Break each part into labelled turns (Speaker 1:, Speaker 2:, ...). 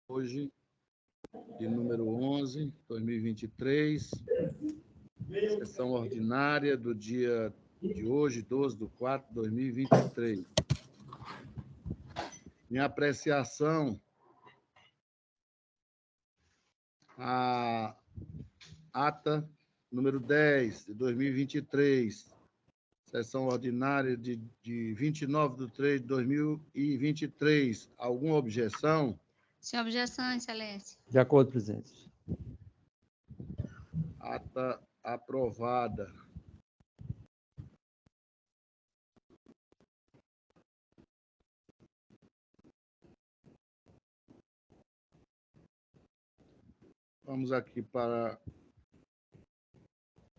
Speaker 1: hoje, de número 11, 2023, sessão ordinária do dia de hoje, 12/4/2023. Minha apreciação, a ata número 10 de 2023, sessão ordinária de 29/3/2023. Alguma objeção?
Speaker 2: Sem objeção, excelência.
Speaker 3: De acordo, presidente.
Speaker 1: Ata aprovada. Vamos aqui para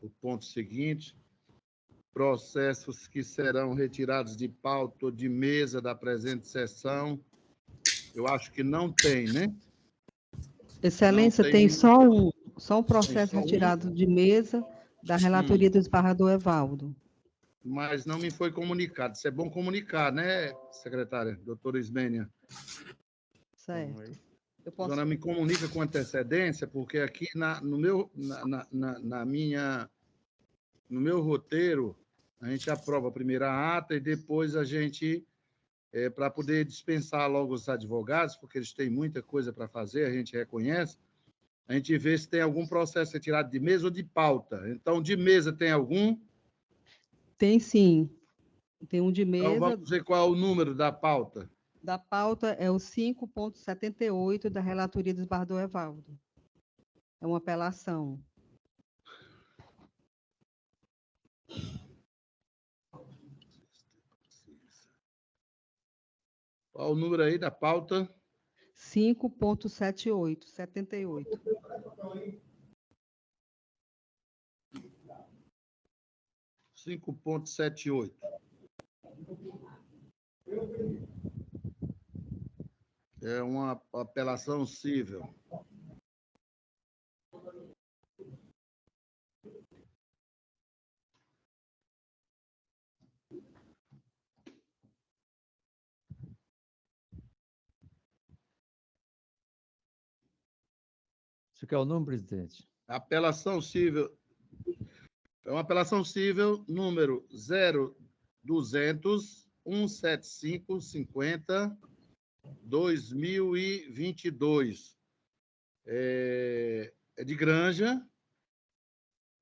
Speaker 1: o ponto seguinte. Processos que serão retirados de pauta ou de mesa da presente sessão. Eu acho que não tem, né?
Speaker 4: Excelência,
Speaker 1: Não tem
Speaker 4: tem
Speaker 1: nenhum.
Speaker 4: só um processo
Speaker 1: Tem só um?
Speaker 4: retirado de mesa da relatoria do desembargador Evaldo.
Speaker 1: Mas não me foi comunicado. Isso é bom comunicar, né, secretária, doutora Ismênia?
Speaker 4: Certo. Eu
Speaker 1: A
Speaker 4: posso...
Speaker 1: senhora me comunica com antecedência, porque aqui no meu roteiro, a gente aprova a primeira ata e depois a gente, para poder dispensar logo os advogados, porque eles têm muita coisa para fazer, a gente reconhece, a gente vê se tem algum processo retirado de mesa ou de pauta. Então, de mesa tem algum?
Speaker 4: Tem sim. Tem um de
Speaker 1: Então,
Speaker 4: mesa.
Speaker 1: vamos ver qual é o número da pauta.
Speaker 4: Da pauta é o 5.78 da relatoria do desembargador Evaldo. É uma apelação.
Speaker 1: Qual o número aí da pauta?
Speaker 4: 5.78, 78.
Speaker 1: É uma apelação cível.
Speaker 3: Isso quer o número, presidente?
Speaker 1: Apelação cível. É uma apelação cível número 02-175-50-2022. É de Granja,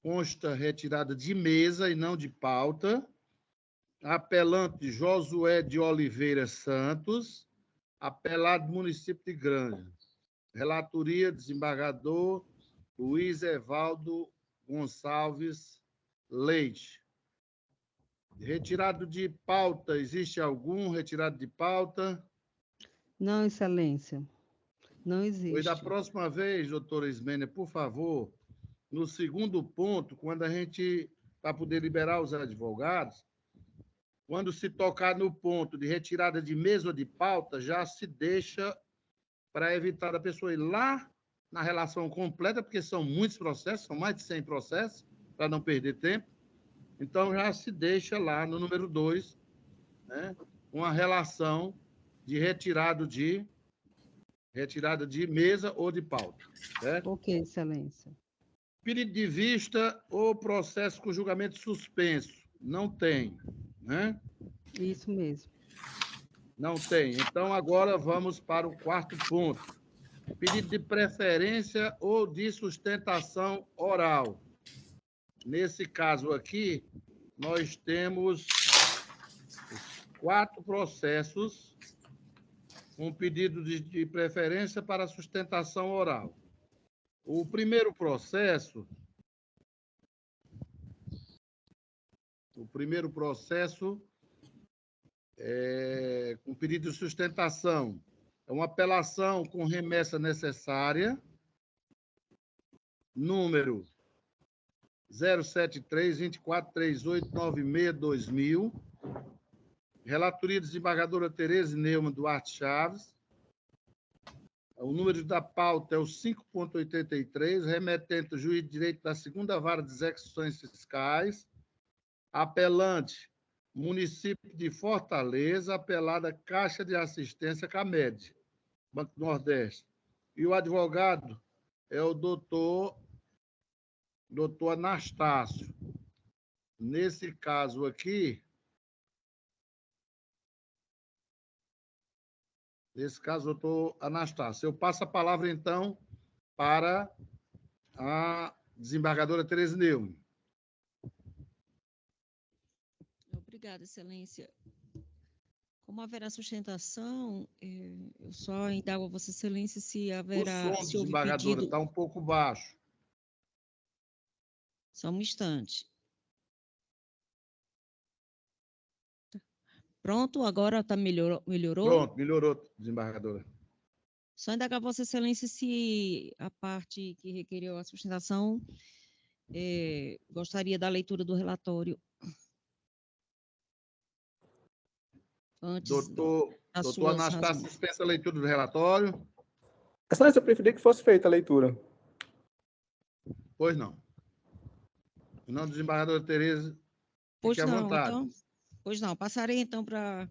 Speaker 1: consta retirada de mesa e não de pauta. Apelante Josué de Oliveira Santos, apelado município de Granja. Relatoria, desembargador Luiz Evaldo Gonçalves Leite. Retirado de pauta, existe algum retirado de pauta?
Speaker 4: Não, excelência. Não
Speaker 1: Pois
Speaker 4: existe.
Speaker 1: da próxima vez, doutora Ismênia, por favor, no segundo ponto, quando a gente, para poder liberar os advogados, quando se tocar no ponto de retirada de mesa ou de pauta, já se deixa para evitar a pessoa ir lá na relação completa, porque são muitos processos, são mais de 100 processos, para não perder tempo. Então, já se deixa lá no número 2, né, uma relação de retirada de mesa ou de pauta. Certo?
Speaker 4: Ok, excelência.
Speaker 1: Pedido de vista ou processo com julgamento suspenso? Não tem, né?
Speaker 4: Isso mesmo.
Speaker 1: Não tem. Então, agora vamos para o quarto ponto. Pedido de preferência ou de sustentação oral. Nesse caso aqui, nós temos 4 processos com pedido de preferência para sustentação oral. O primeiro processo é com pedido de sustentação. É uma apelação com remessa necessária, número 073-2438-96-2000, relatoria desembargadora Tereza Neumann Duarte Chaves. O número da pauta é o 5.83, remetente ao juiz de direito da 2ª Vara de Execuções Fiscais, apelante, município de Fortaleza, apelada Caixa de Assistência CAMED, Banco do Nordeste. E o advogado é o doutor Anastácio. Nesse caso aqui, doutor Anastácio, eu passo a palavra, então, para a desembargadora Tereza Neumann.
Speaker 5: Obrigada, Excelência. Como haverá sustentação, eu só indago a Vossa Excelência se haverá...
Speaker 1: O som,
Speaker 5: se houve
Speaker 1: desembargadora,
Speaker 5: pedido...
Speaker 1: está um pouco baixo.
Speaker 5: Só um instante. Pronto, agora melhorou?
Speaker 1: Pronto, melhorou, desembargadora.
Speaker 5: Só indagar a Vossa Excelência se a parte que requeriu a sustentação gostaria da leitura do relatório. Antes
Speaker 1: Doutor
Speaker 5: suas
Speaker 1: Anastácio,
Speaker 5: razões.
Speaker 1: dispensa a leitura do relatório?
Speaker 6: Excelência, eu preferia que fosse feita a leitura.
Speaker 1: Pois não. Em nome da desembargadora Tereza,
Speaker 5: Pois
Speaker 1: fique à
Speaker 5: não,
Speaker 1: vontade.
Speaker 5: então, pois não, passarei então para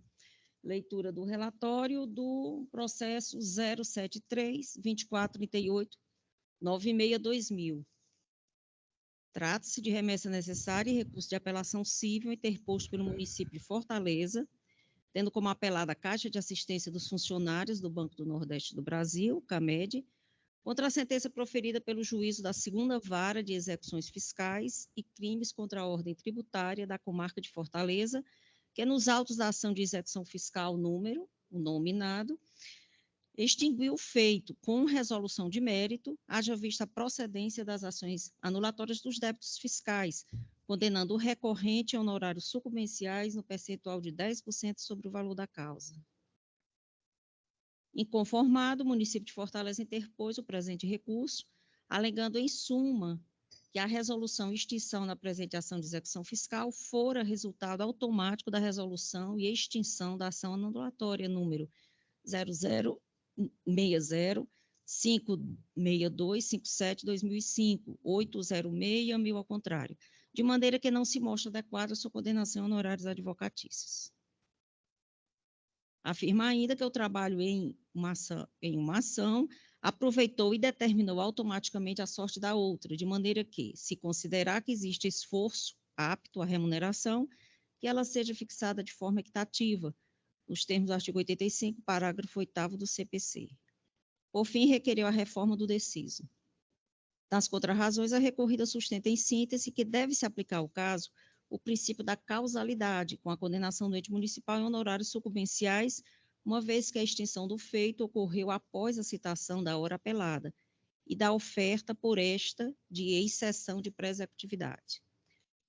Speaker 5: leitura do relatório do processo 073-2438-96-2000. Trata-se de remessa necessária e recurso de apelação civil interposto pelo município de Fortaleza, tendo como apelada a Caixa de Assistência dos Funcionários do Banco do Nordeste do Brasil, CAMED, contra a sentença proferida pelo juízo da 2ª Vara de Execuções Fiscais e Crimes contra a Ordem Tributária da Comarca de Fortaleza, que nos autos da ação de execução fiscal número, o nominado, extinguiu o feito com resolução de mérito, haja vista a procedência das ações anulatórias dos débitos fiscais, condenando o recorrente a honorários sucumbenciais no percentual de 10% sobre o valor da causa. Inconformado, o município de Fortaleza interpôs o presente recurso, alegando em suma que a resolução e extinção na presente ação de execução fiscal fora resultado automático da resolução e extinção da ação anulatória número 0060-562-57-2005, 806-1000 ao contrário, de maneira que não se mostra adequada a sua condenação a honorários advocatícios. Afirma ainda que o trabalho em uma ação aproveitou e determinou automaticamente a sorte da outra, de maneira que, se considerar que existe esforço apto à remuneração, que ela seja fixada de forma equitativa, nos termos do artigo 85, parágrafo 8º do CPC. Por fim, requereu a reforma do deciso. Das contrarrazões, a recorrida sustenta em síntese que deve-se aplicar ao caso o princípio da causalidade, com a condenação do ente municipal em honorários sucumbenciais, uma vez que a extinção do feito ocorreu após a citação da hora apelada e da oferta por esta de exceção de pré-executividade.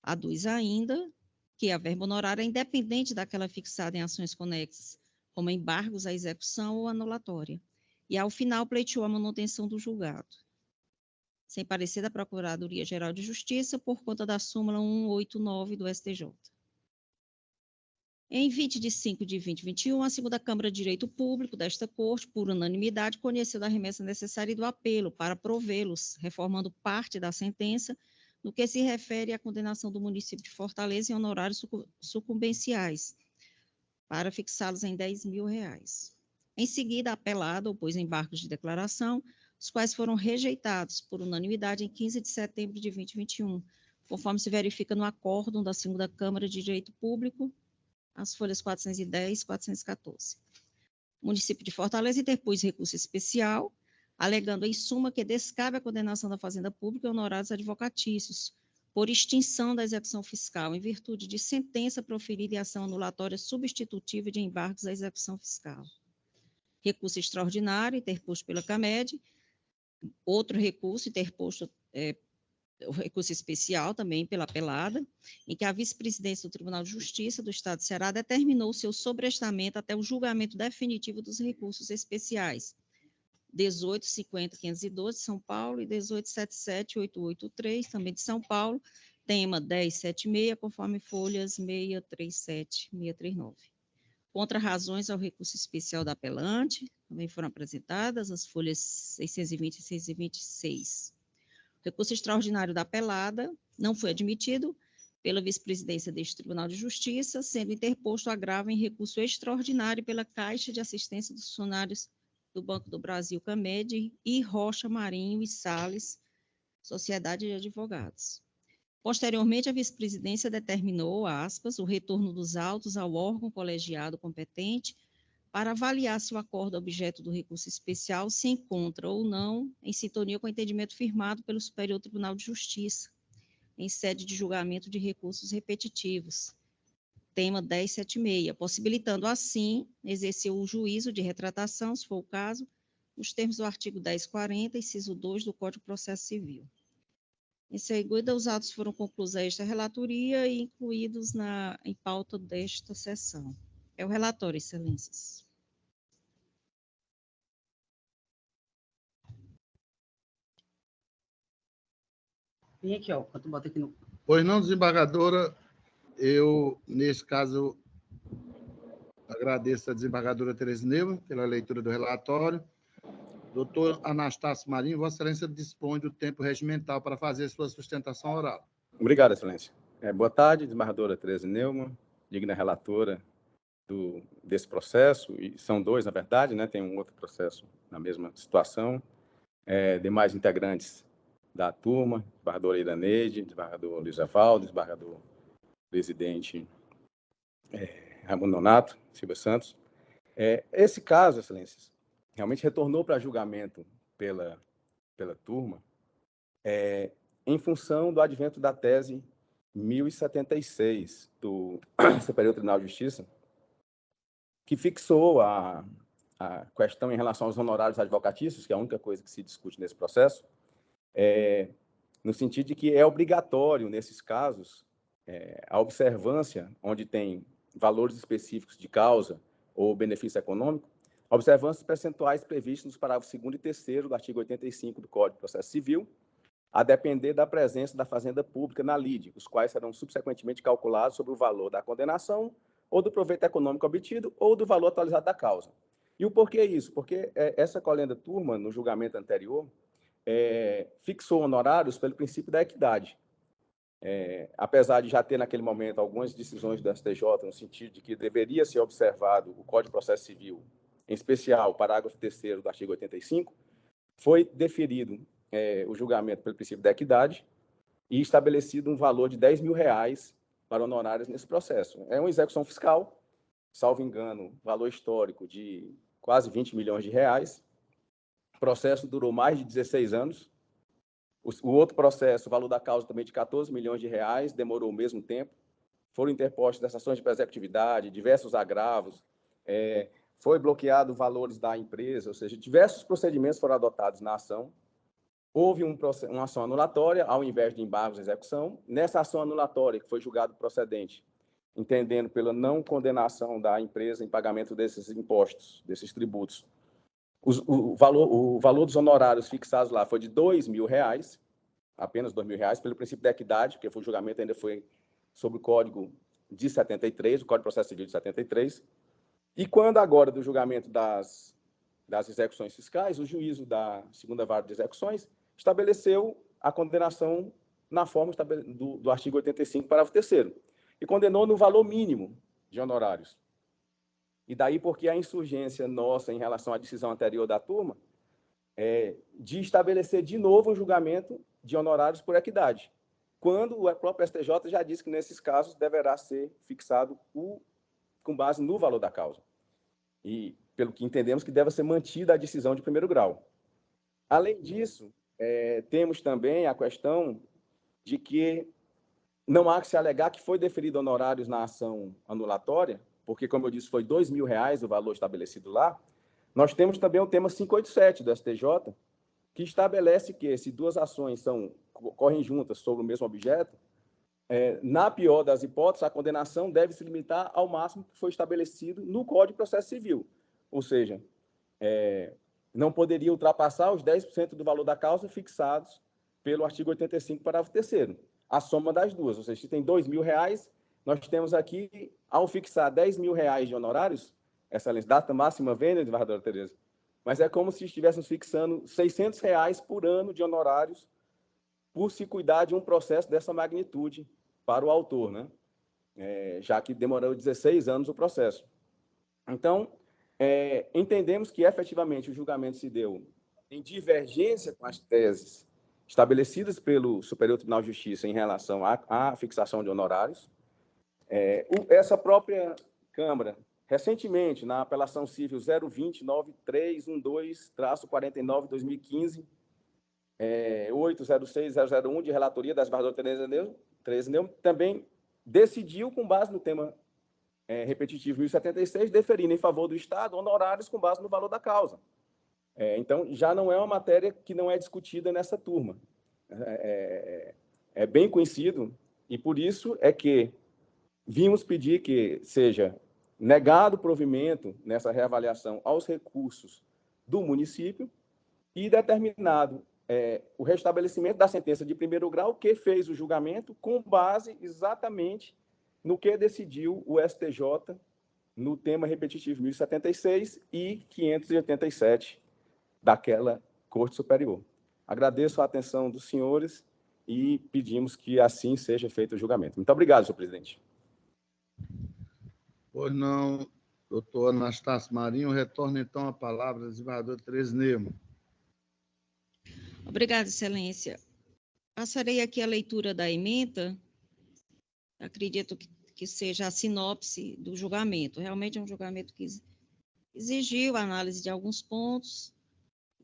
Speaker 5: Aduz ainda que a verba honorária é independente daquela fixada em ações conexas, como embargos à execução ou anulatória, e ao final pleiteou a manutenção do julgado, sem parecer da Procuradoria-Geral de Justiça, por conta da súmula 189 do STJ. Em 20 de 5 de 2021, a 2ª Câmara de Direito Público desta Corte, por unanimidade, conheceu da remessa necessária e do apelo para provê-los, reformando parte da sentença no que se refere à condenação do município de Fortaleza em honorários sucumbenciais, para fixá-los em R$10.000. Em seguida, a apelada opôs embargos de declaração, os quais foram rejeitados por unanimidade em 15 de setembro de 2021, conforme se verifica no acórdão da 2ª Câmara de Direito Público, as folhas 410 e 414. O município de Fortaleza interpôs recurso especial, alegando em suma que descabe a condenação da Fazenda Pública e honorários advocatícios, por extinção da execução fiscal, em virtude de sentença proferida em ação anulatória substitutiva de embargos à execução fiscal. Recurso extraordinário interposto pela CAMED, outro recurso interposto, o recurso especial também pela apelada, em que a vice-presidência do Tribunal de Justiça do Estado de Ceará determinou seu sobrestamento até o julgamento definitivo dos recursos especiais 18.50.512 de São Paulo e 18.77.883 também de São Paulo, tema 10.76, conforme folhas 637 e 639. Contra-razões ao recurso especial da apelante também foram apresentadas, as folhas 620 e 626. O recurso extraordinário da apelada não foi admitido pela vice-presidência deste Tribunal de Justiça, sendo interposto agravo em recurso extraordinário pela Caixa de Assistência dos Funcionários do Banco do Brasil, Camed, e Rocha Marinho e Sales, Sociedade de Advogados. Posteriormente, a vice-presidência determinou, aspas, o retorno dos autos ao órgão colegiado competente para avaliar se o acordo objeto do recurso especial se encontra ou não em sintonia com o entendimento firmado pelo Superior Tribunal de Justiça, em sede de julgamento de recursos repetitivos, tema 1076, possibilitando, assim, exercer o juízo de retratação, se for o caso, nos termos do artigo 1040, inciso 2 do Código de Processo Civil. Em seguida, os atos foram concluídos a esta relatoria e incluídos em pauta desta sessão. É o relatório, excelências.
Speaker 7: Vem aqui, ó, quando bota aqui no...
Speaker 1: Pois não, desembargadora, nesse caso, agradeço a desembargadora Tereza Neumann pela leitura do relatório. Doutor Anastácio Marinho, Vossa Excelência dispõe do tempo regimental para fazer sua sustentação oral.
Speaker 6: Obrigado, Excelência. Boa tarde, desembargadora Tereza Neumann, digna relatora desse processo, e são dois, na verdade, né? Tem um outro processo na mesma situação. Demais integrantes da turma, desembargadora Iraneide, desembargador Luiz Evaldo, desembargador presidente Raimundo Nonato, Silva Santos. Esse caso, Excelências, realmente retornou para julgamento pela turma em função do advento da tese 1076 do Superior Tribunal de Justiça, que fixou a questão em relação aos honorários advocatícios, que é a única coisa que se discute nesse processo, no sentido de que é obrigatório, nesses casos, a observância, onde tem valores específicos de causa ou benefício econômico, observâncias percentuais previstas nos parágrafos 2º e 3º do artigo 85 do Código de Processo Civil, a depender da presença da fazenda pública na lide, os quais serão subsequentemente calculados sobre o valor da condenação, ou do proveito econômico obtido, ou do valor atualizado da causa. E o porquê isso? Porque essa colenda turma, no julgamento anterior, fixou honorários pelo princípio da equidade. Apesar de já ter, naquele momento, algumas decisões do STJ, no sentido de que deveria ser observado o Código de Processo Civil, em especial o parágrafo 3º do artigo 85, foi deferido o julgamento pelo princípio da equidade e estabelecido um valor de R$ 10.000 para honorários nesse processo. É uma execução fiscal, salvo engano, valor histórico de quase 20 milhões de reais. O processo durou mais de 16 anos. O outro processo, o valor da causa também de 14 milhões de reais, demorou o mesmo tempo. Foram interpostas ações de presecutividade, diversos agravos, foi bloqueado valores da empresa, ou seja, diversos procedimentos foram adotados na ação. Houve uma ação anulatória, ao invés de embargos de execução. Nessa ação anulatória, que foi julgado procedente, entendendo pela não condenação da empresa em pagamento desses impostos, desses tributos, o valor dos honorários fixados lá foi de R$ 2.000, apenas R$ 2.000, pelo princípio da equidade, porque o julgamento ainda foi sobre o Código de 73, o Código de Processo Civil de 73. E quando agora do julgamento das execuções fiscais, o juízo da segunda vara de execuções estabeleceu a condenação na forma do artigo 85, parágrafo 3º, e condenou no valor mínimo de honorários. E daí porque a insurgência nossa em relação à decisão anterior da turma de estabelecer de novo um julgamento de honorários por equidade, quando o próprio STJ já disse que nesses casos deverá ser fixado com base no valor da causa. E, pelo que entendemos, que deve ser mantida a decisão de primeiro grau. Além disso, temos também a questão de que não há que se alegar que foi deferido honorários na ação anulatória, porque, como eu disse, foi R$ 2.000 o valor estabelecido lá. Nós temos também o tema 587 do STJ, que estabelece que, se duas ações correm juntas sobre o mesmo objeto, na pior das hipóteses, a condenação deve se limitar ao máximo que foi estabelecido no Código de Processo Civil. Ou seja, não poderia ultrapassar os 10% do valor da causa fixados pelo artigo 85, parágrafo 3º. A soma das duas. Ou seja, se tem R$ 2.000, nós temos aqui, ao fixar R$ 10.000 de honorários, excelência, data máxima vênia, desembargadora Tereza, mas é como se estivéssemos fixando R$ 600 por ano de honorários por se cuidar de um processo dessa magnitude para o autor, né? Já que demorou 16 anos o processo. Então, entendemos que, efetivamente, o julgamento se deu em divergência com as teses estabelecidas pelo Superior Tribunal de Justiça em relação à fixação de honorários. Essa própria Câmara, recentemente, na apelação civil 020-9312-49/2015, 806-001, de relatoria da desembargadora Tereza Neumann, também decidiu, com base no tema repetitivo 1076, deferindo em favor do Estado honorários com base no valor da causa. Então, já não é uma matéria que não é discutida nessa turma. É bem conhecido, e por isso é que vimos pedir que seja negado o provimento nessa reavaliação aos recursos do município e determinado o restabelecimento da sentença de primeiro grau, que fez o julgamento com base exatamente no que decidiu o STJ no tema repetitivo 1076 e 587 daquela Corte Superior. Agradeço a atenção dos senhores e pedimos que assim seja feito o julgamento. Muito obrigado, senhor presidente.
Speaker 1: Pois não, doutor Anastácio Marinho. Retorno, então, a palavra ao desembargador Tereza Neumann.
Speaker 5: Obrigada, excelência. Passarei aqui a leitura da ementa. Acredito que seja a sinopse do julgamento. Realmente é um julgamento que exigiu a análise de alguns pontos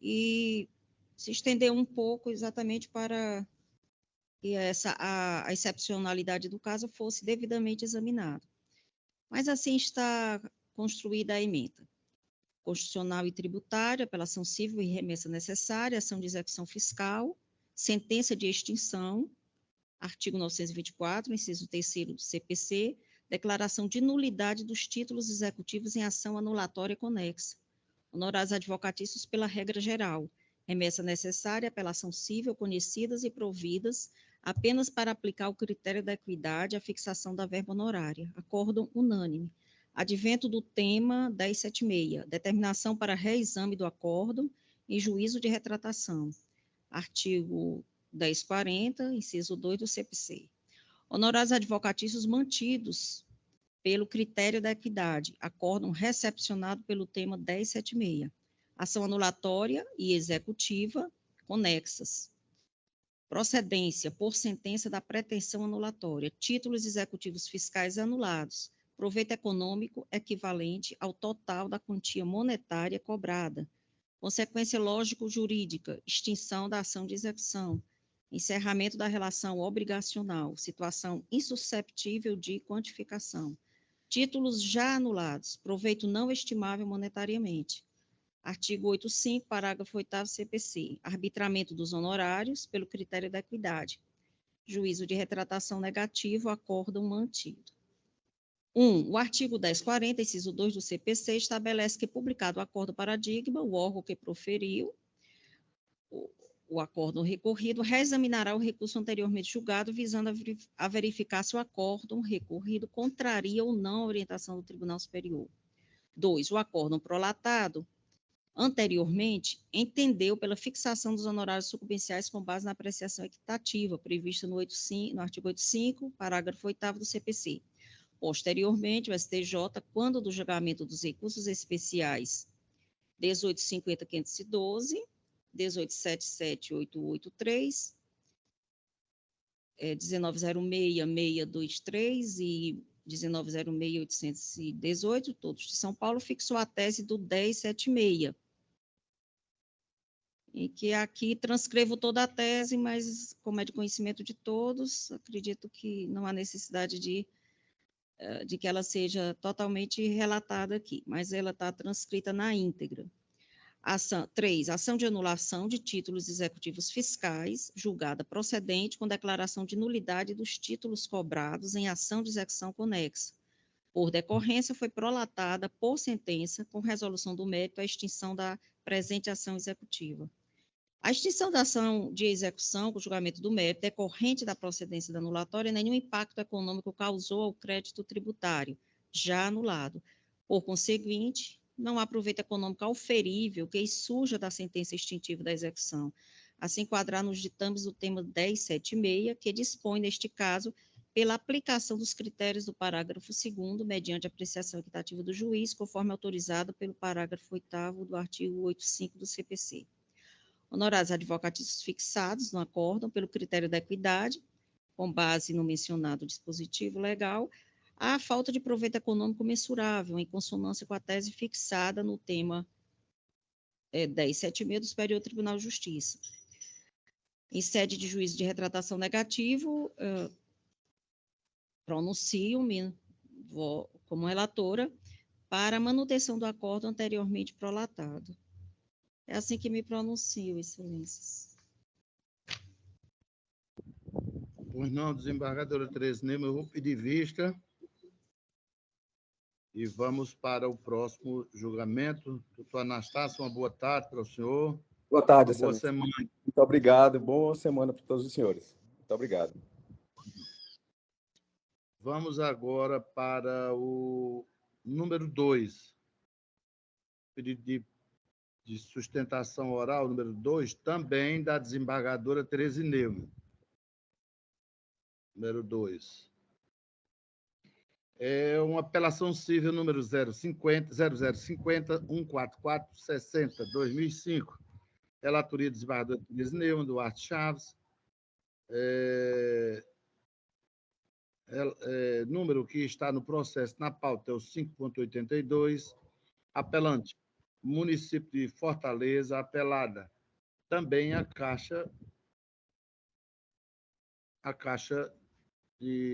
Speaker 5: e se estendeu um pouco exatamente para que a excepcionalidade do caso fosse devidamente examinada. Mas assim está construída a ementa. Constitucional e tributária, apelação civil e remessa necessária, ação de execução fiscal, sentença de extinção, artigo 924, inciso 3º do CPC, declaração de nulidade dos títulos executivos em ação anulatória conexa, honorários advocatícios pela regra geral, remessa necessária, apelação civil, conhecidas e providas apenas para aplicar o critério da equidade à fixação da verba honorária, acórdão unânime. Advento do tema 1076, determinação para reexame do acórdão em juízo de retratação, artigo 1040, inciso 2 do CPC. Honorários advocatícios mantidos pelo critério da equidade, acórdão recepcionado pelo tema 1076. Ação anulatória e executiva conexas. Procedência por sentença da pretensão anulatória. Títulos executivos fiscais anulados. Proveito econômico equivalente ao total da quantia monetária cobrada. Consequência lógico-jurídica. Extinção da ação de execução. Encerramento da relação obrigacional. Situação insusceptível de quantificação. Títulos já anulados. Proveito não estimável monetariamente. Artigo 85, parágrafo 8º CPC. Arbitramento dos honorários pelo critério da equidade. Juízo de retratação negativo, acórdão mantido. 1. O artigo 1040, inciso 2 do CPC, estabelece que, publicado o acórdão paradigma, o órgão que proferiu o acórdão recorrido reexaminará o recurso anteriormente julgado, visando a verificar se o acórdão recorrido contraria ou não a orientação do Tribunal Superior. 2. O acórdão prolatado anteriormente, entendeu pela fixação dos honorários sucumbenciais com base na apreciação equitativa, prevista no artigo 85, parágrafo 8º do CPC. Posteriormente, o STJ, quando do julgamento dos recursos especiais 1850.512, 1877.883, 1906.623 e 1906.818, todos de São Paulo, fixou a tese do 1076, e que aqui transcrevo toda a tese, mas como é de conhecimento de todos, acredito que não há necessidade de que ela seja totalmente relatada aqui, mas ela está transcrita na íntegra. 3. Ação de anulação de títulos executivos fiscais, julgada procedente com declaração de nulidade dos títulos cobrados em ação de execução conexa. Por decorrência, foi prolatada por sentença com resolução do mérito a extinção da presente ação executiva. A extinção da ação de execução com julgamento do mérito decorrente da procedência da anulatória nenhum impacto econômico causou ao crédito tributário, já anulado. Por conseguinte, não há proveito econômico auferível que surja da sentença extintiva da execução, a se enquadrar nos ditames do tema 1076, que dispõe, neste caso, pela aplicação dos critérios do parágrafo 2º, mediante apreciação equitativa do juiz, conforme autorizado pelo parágrafo 8º do artigo 85 do CPC. Honorários advocatícios fixados no acórdão pelo critério da equidade, com base no mencionado dispositivo legal, a falta de proveito econômico mensurável, em consonância com a tese fixada no tema 1076 do Superior Tribunal de Justiça. Em sede de juízo de retratação negativo, pronuncio-me como relatora para a manutenção do acordo anteriormente prolatado. É assim que me pronuncio, excelências.
Speaker 1: Pois não, desembargadora Tereza Neumann, eu vou pedir vista e vamos para o próximo julgamento. Doutor Anastácio, uma boa tarde para o senhor.
Speaker 6: Boa tarde,
Speaker 1: Boa
Speaker 6: excelência.
Speaker 1: semana.
Speaker 6: Muito obrigado. Boa semana para todos os senhores. Muito obrigado.
Speaker 1: Vamos agora para o número 2. Pedido de sustentação oral, número 2, também da desembargadora Tereza Neumann. Número 2. É uma apelação civil número 0050-144-60-2005. Relatoria desembargadora Tereza Neumann, Duarte Chaves. Número que está no processo na pauta é o 5.82. Apelante, município de Fortaleza, apelada também a Caixa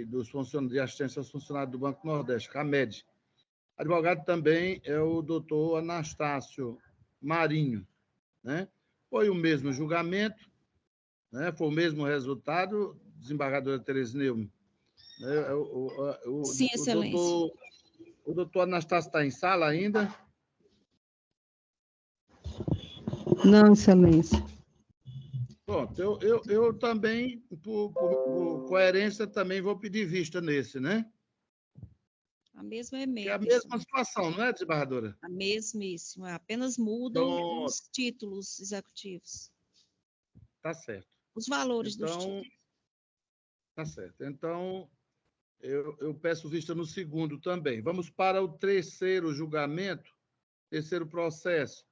Speaker 1: dos funcionários de assistência aos funcionários do Banco Nordeste, CAMED. Advogado também é o doutor Anastácio Marinho, né? Foi o mesmo julgamento, né? Foi o mesmo resultado, desembargadora Tereza Neumann.
Speaker 5: Sim, excelência.
Speaker 1: O doutor Anastácio está em sala ainda?
Speaker 4: Não, excelência.
Speaker 1: Pronto, eu também, por coerência, também vou pedir vista nesse, né?
Speaker 5: A mesma
Speaker 1: Que é a mesma situação, não é, desembargadora?
Speaker 5: A mesmíssima, apenas mudam os títulos executivos.
Speaker 1: Tá certo.
Speaker 5: Os valores dos
Speaker 1: Então,
Speaker 5: títulos.
Speaker 1: tá certo. Então, eu peço vista no segundo também. Vamos para o terceiro julgamento, terceiro processo.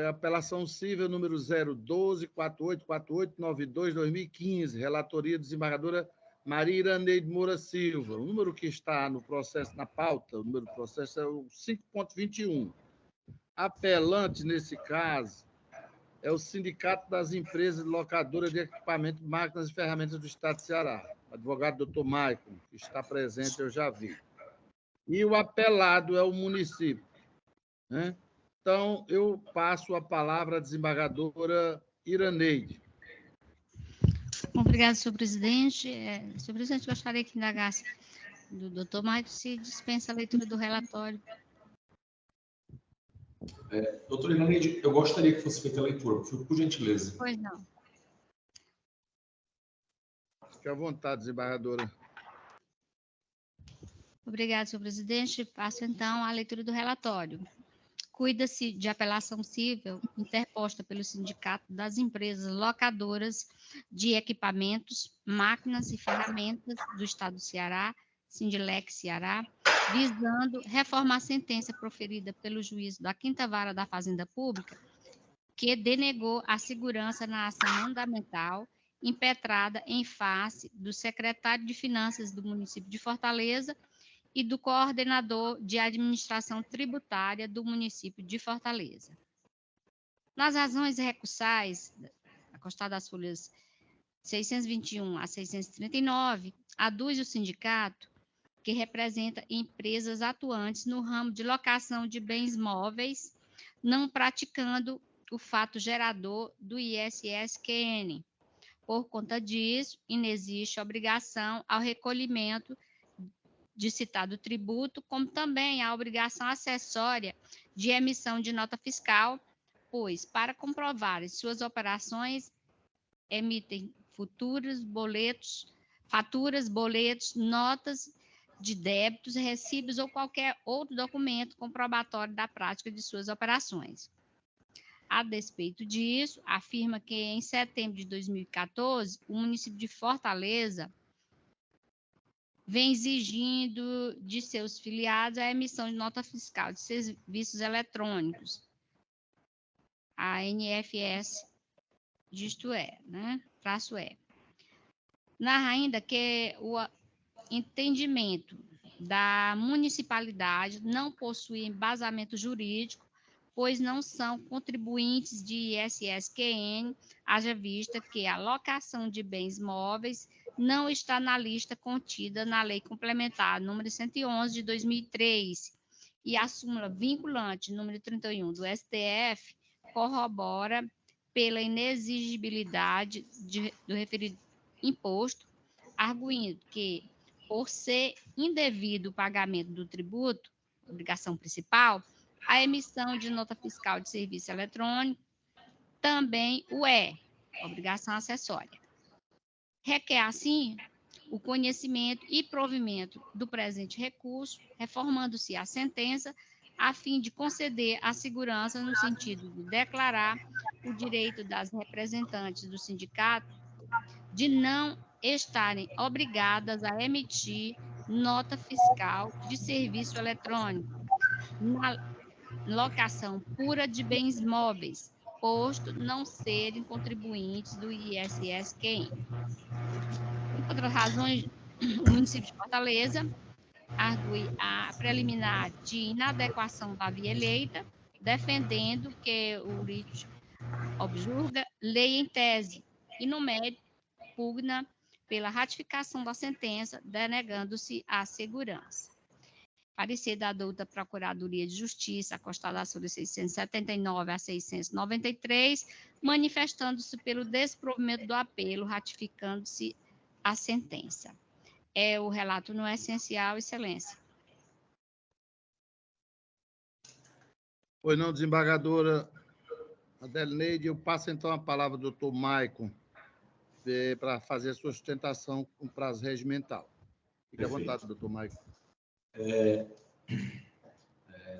Speaker 1: Apelação civil número 012-4848-92-2015, relatoria desembargadora Maria Iraneide Moura Silva. O número que está no processo, na pauta, o número do processo é o 5.21. Apelante, nesse caso, é o Sindicato das Empresas Locadoras de Equipamento, Máquinas e Ferramentas do Estado de Ceará. O advogado doutor Maicon, que está presente, eu já vi. E o apelado é o município, né? Então, eu passo a palavra à desembargadora Iraneide.
Speaker 2: Obrigada, senhor presidente. Senhor presidente, gostaria que indagasse do doutor Maicon se dispensa a leitura do relatório.
Speaker 8: Doutora Iraneide, eu gostaria que fosse feita a leitura, por gentileza.
Speaker 2: Pois não.
Speaker 1: Fique à vontade, desembargadora.
Speaker 2: Obrigada, senhor presidente. Passo, então, a leitura do relatório. Cuida-se de apelação civil interposta pelo Sindicato das Empresas Locadoras de Equipamentos, Máquinas e Ferramentas do Estado do Ceará, Sindilec Ceará, visando reformar a sentença proferida pelo juízo da 5ª Vara da Fazenda Pública, que denegou a segurança na ação mandamental impetrada em face do secretário de Finanças do município de Fortaleza e do coordenador de administração tributária do município de Fortaleza. Nas razões recursais, acostado às folhas 621 a 639, aduz o sindicato que representa empresas atuantes no ramo de locação de bens móveis, não praticando o fato gerador do ISS-QN. Por conta disso, inexiste obrigação ao recolhimento de citado tributo, como também a obrigação acessória de emissão de nota fiscal, pois, para comprovar suas operações, emitem faturas, boletos, notas de débitos, recibos ou qualquer outro documento comprobatório da prática de suas operações. A despeito disso, afirma que em setembro de 2014, o município de Fortaleza vem exigindo de seus filiados a emissão de nota fiscal de serviços eletrônicos, a NFS, disto é, né? Traço E. Narra ainda que o entendimento da municipalidade não possui embasamento jurídico, pois não são contribuintes de ISS-QN, haja vista que a locação de bens móveis não está na lista contida na Lei Complementar número 111 de 2003 e a súmula vinculante número 31 do STF corrobora pela inexigibilidade do referido imposto, arguindo que, por ser indevido o pagamento do tributo, obrigação principal, a emissão de nota fiscal de serviço eletrônico também o é, obrigação acessória. Requer, assim, o conhecimento e provimento do presente recurso, reformando-se a sentença, a fim de conceder a segurança no sentido de declarar o direito das representantes do sindicato de não estarem obrigadas a emitir nota fiscal de serviço eletrônico na locação pura de bens móveis, posto não serem contribuintes do ISS-QN. Por outras razões, o município de Fortaleza argue a preliminar de inadequação da via eleita, defendendo que o RIT objurga lei em tese e, no mérito, pugna pela ratificação da sentença, denegando-se a segurança. Parecer da douta Procuradoria de Justiça, acostada sobre 679 a 693, manifestando-se pelo desprovimento do apelo, ratificando-se a sentença. É o relato no essencial, excelência.
Speaker 1: Pois não, desembargadora Adelineide, eu passo então a palavra ao doutor Maicon para fazer a sua sustentação com prazo regimental. Fique à vontade, doutor Maicon.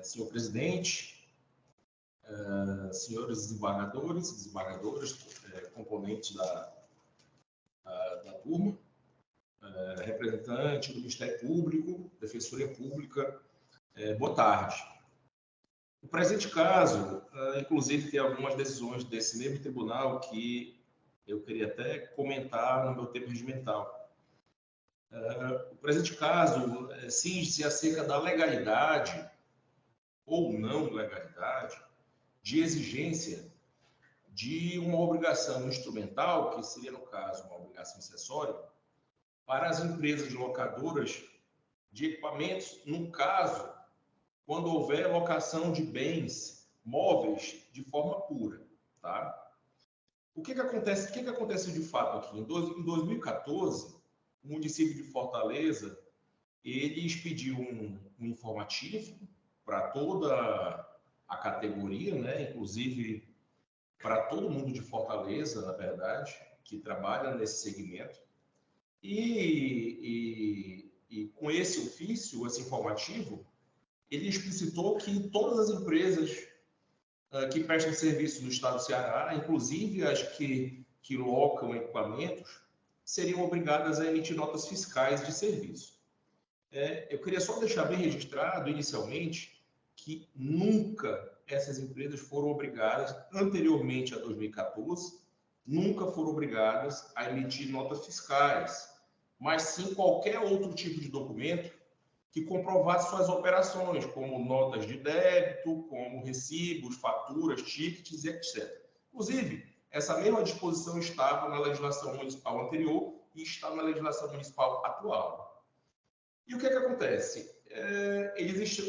Speaker 8: Senhor presidente, senhores desembargadores, desembargadoras, componentes da turma, representante do Ministério Público, Defensoria Pública, boa tarde. O presente caso, inclusive, tem algumas decisões desse mesmo tribunal que eu queria até comentar no meu tempo regimental. O presente caso cinge-se acerca da legalidade ou não legalidade de exigência de uma obrigação instrumental, que seria, no caso, uma obrigação acessória, para as empresas locadoras de equipamentos, no caso, quando houver locação de bens móveis de forma pura, tá? O que acontece de fato aqui? Em 2014, o município de Fortaleza, ele expediu um informativo para toda a categoria, né? Inclusive para todo mundo de Fortaleza, na verdade, que trabalha nesse segmento. E com esse ofício, esse informativo, ele explicitou que todas as empresas que prestam serviço no estado do Ceará, inclusive as que locam equipamentos, seriam obrigadas a emitir notas fiscais de serviço. Eu queria só deixar bem registrado, inicialmente, que nunca essas empresas foram obrigadas, anteriormente a 2014, nunca foram obrigadas a emitir notas fiscais, mas sim qualquer outro tipo de documento que comprovasse suas operações, como notas de débito, como recibos, faturas, tickets, etc. Inclusive, essa mesma disposição estava na legislação municipal anterior e está na legislação municipal atual. E o que acontece?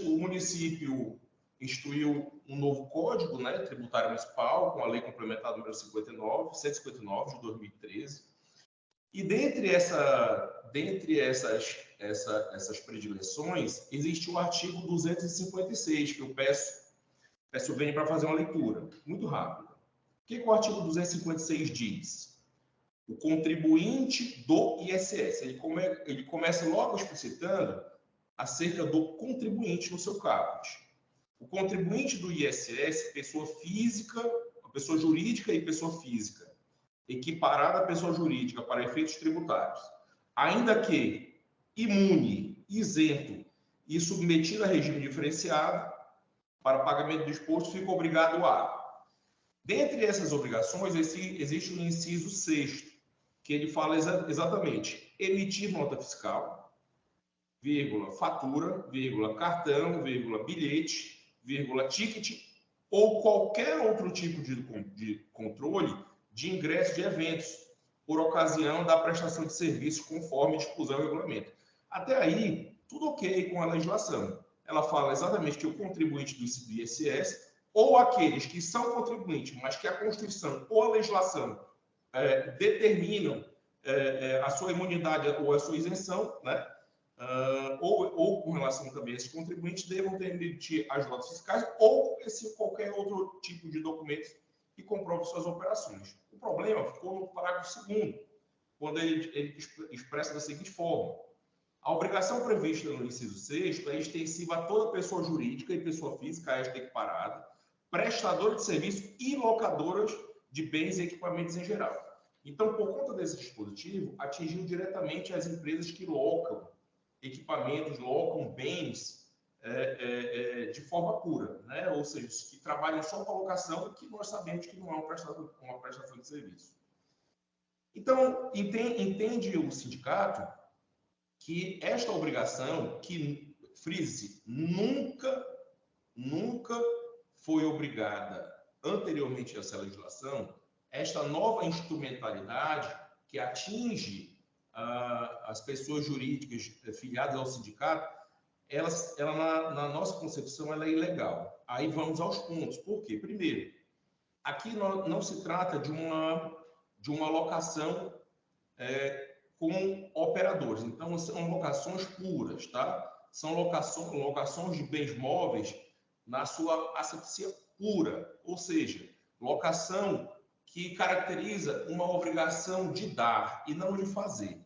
Speaker 8: O município instituiu um novo código, né, tributário municipal, com a Lei Complementar número 159 de 2013. E dentre essas predileções, existe o artigo 256, que eu peço bem para fazer uma leitura, muito rápida. O que o artigo 256 diz? O contribuinte do ISS, ele começa logo explicitando acerca do contribuinte no seu caput. O contribuinte do ISS, pessoa física, pessoa jurídica e pessoa física, equiparada à pessoa jurídica para efeitos tributários, ainda que imune, isento e submetido a regime diferenciado para pagamento do exposto, fica obrigado a. Dentre essas obrigações, existe o inciso 6º, que ele fala exatamente emitir nota fiscal, vírgula, fatura, vírgula, cartão, vírgula, bilhete, vírgula, ticket ou qualquer outro tipo de controle de ingresso de eventos por ocasião da prestação de serviços conforme dispuser o regulamento. Até aí, tudo ok com a legislação. Ela fala exatamente que o contribuinte do ISS ou aqueles que são contribuintes, mas que a Constituição ou a legislação determinam a sua imunidade ou a sua isenção, né? Ou com relação também a esses contribuintes, devam emitir as notas fiscais ou qualquer outro tipo de documento que comprove suas operações. O problema ficou no parágrafo 2º, quando ele expressa da seguinte forma: a obrigação prevista no inciso 6º é extensiva a toda pessoa jurídica e pessoa física, esta equiparada, prestadora de serviço e locadoras de bens e equipamentos em geral. Então, por conta desse dispositivo, atingiu diretamente as empresas que locam equipamentos, locam bens de forma pura, né? Ou seja, que trabalham só com a locação, que nós sabemos que não é uma prestação de serviço. Então, entende o sindicato que esta obrigação, que, frise, nunca foi obrigada anteriormente a essa legislação, esta nova instrumentalidade que atinge as pessoas jurídicas filiadas ao sindicato, ela na nossa concepção, ela é ilegal. Aí vamos aos pontos. Por quê? Primeiro, aqui não se trata de uma locação com operadores. Então, são locações puras, tá? São locações de bens móveis na sua asepsia pura, ou seja, locação que caracteriza uma obrigação de dar e não de fazer.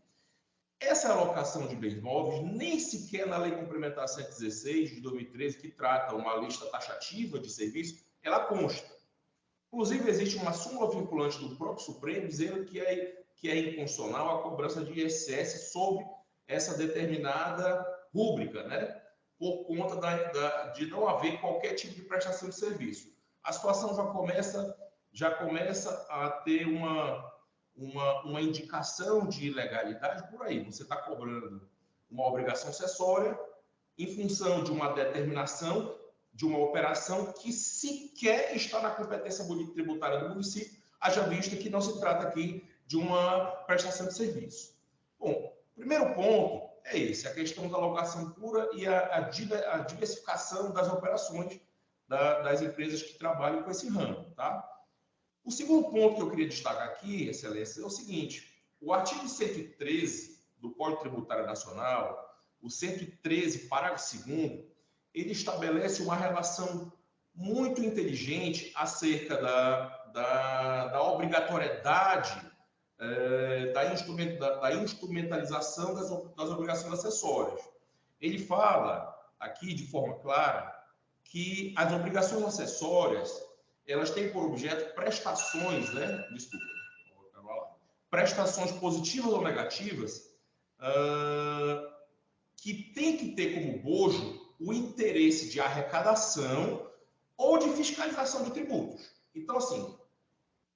Speaker 8: Essa alocação de bens móveis, nem sequer na Lei Complementar 116 de 2013, que trata uma lista taxativa de serviços, ela consta. Inclusive, existe uma súmula vinculante do próprio Supremo dizendo que é inconstitucional a cobrança de ISS sobre essa determinada rúbrica, né? Por conta de não haver qualquer tipo de prestação de serviço. A situação já começa a ter uma indicação de ilegalidade por aí. Você está cobrando uma obrigação acessória em função de uma determinação de uma operação que sequer está na competência tributária do município, haja visto que não se trata aqui de uma prestação de serviço. Bom, o primeiro ponto é esse, a questão da alocação pura e a diversificação das operações das empresas que trabalham com esse ramo, tá? O segundo ponto que eu queria destacar aqui, Excelência, é o seguinte: o artigo 113 do Código Tributário Nacional, o 113, parágrafo 2º, ele estabelece uma relação muito inteligente acerca da obrigatoriedade da instrumentalização das obrigações acessórias. Ele fala aqui de forma clara que as obrigações acessórias elas têm por objeto prestações, né? Desculpa, prestações positivas ou negativas que tem que ter como bojo o interesse de arrecadação ou de fiscalização de tributos. Então, assim,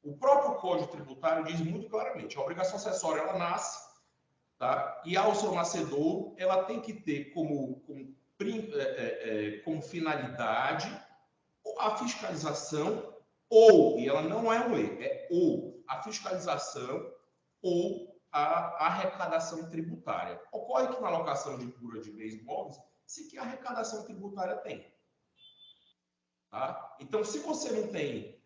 Speaker 8: o próprio Código Tributário diz muito claramente, a obrigação acessória, ela nasce, tá? E ao seu nascedor, ela tem que ter como finalidade a fiscalização e ela não é um ou a fiscalização ou a arrecadação tributária. Ocorre que na alocação de pura de bens móveis, sequer a arrecadação tributária tem. Tá? Então, se você não tem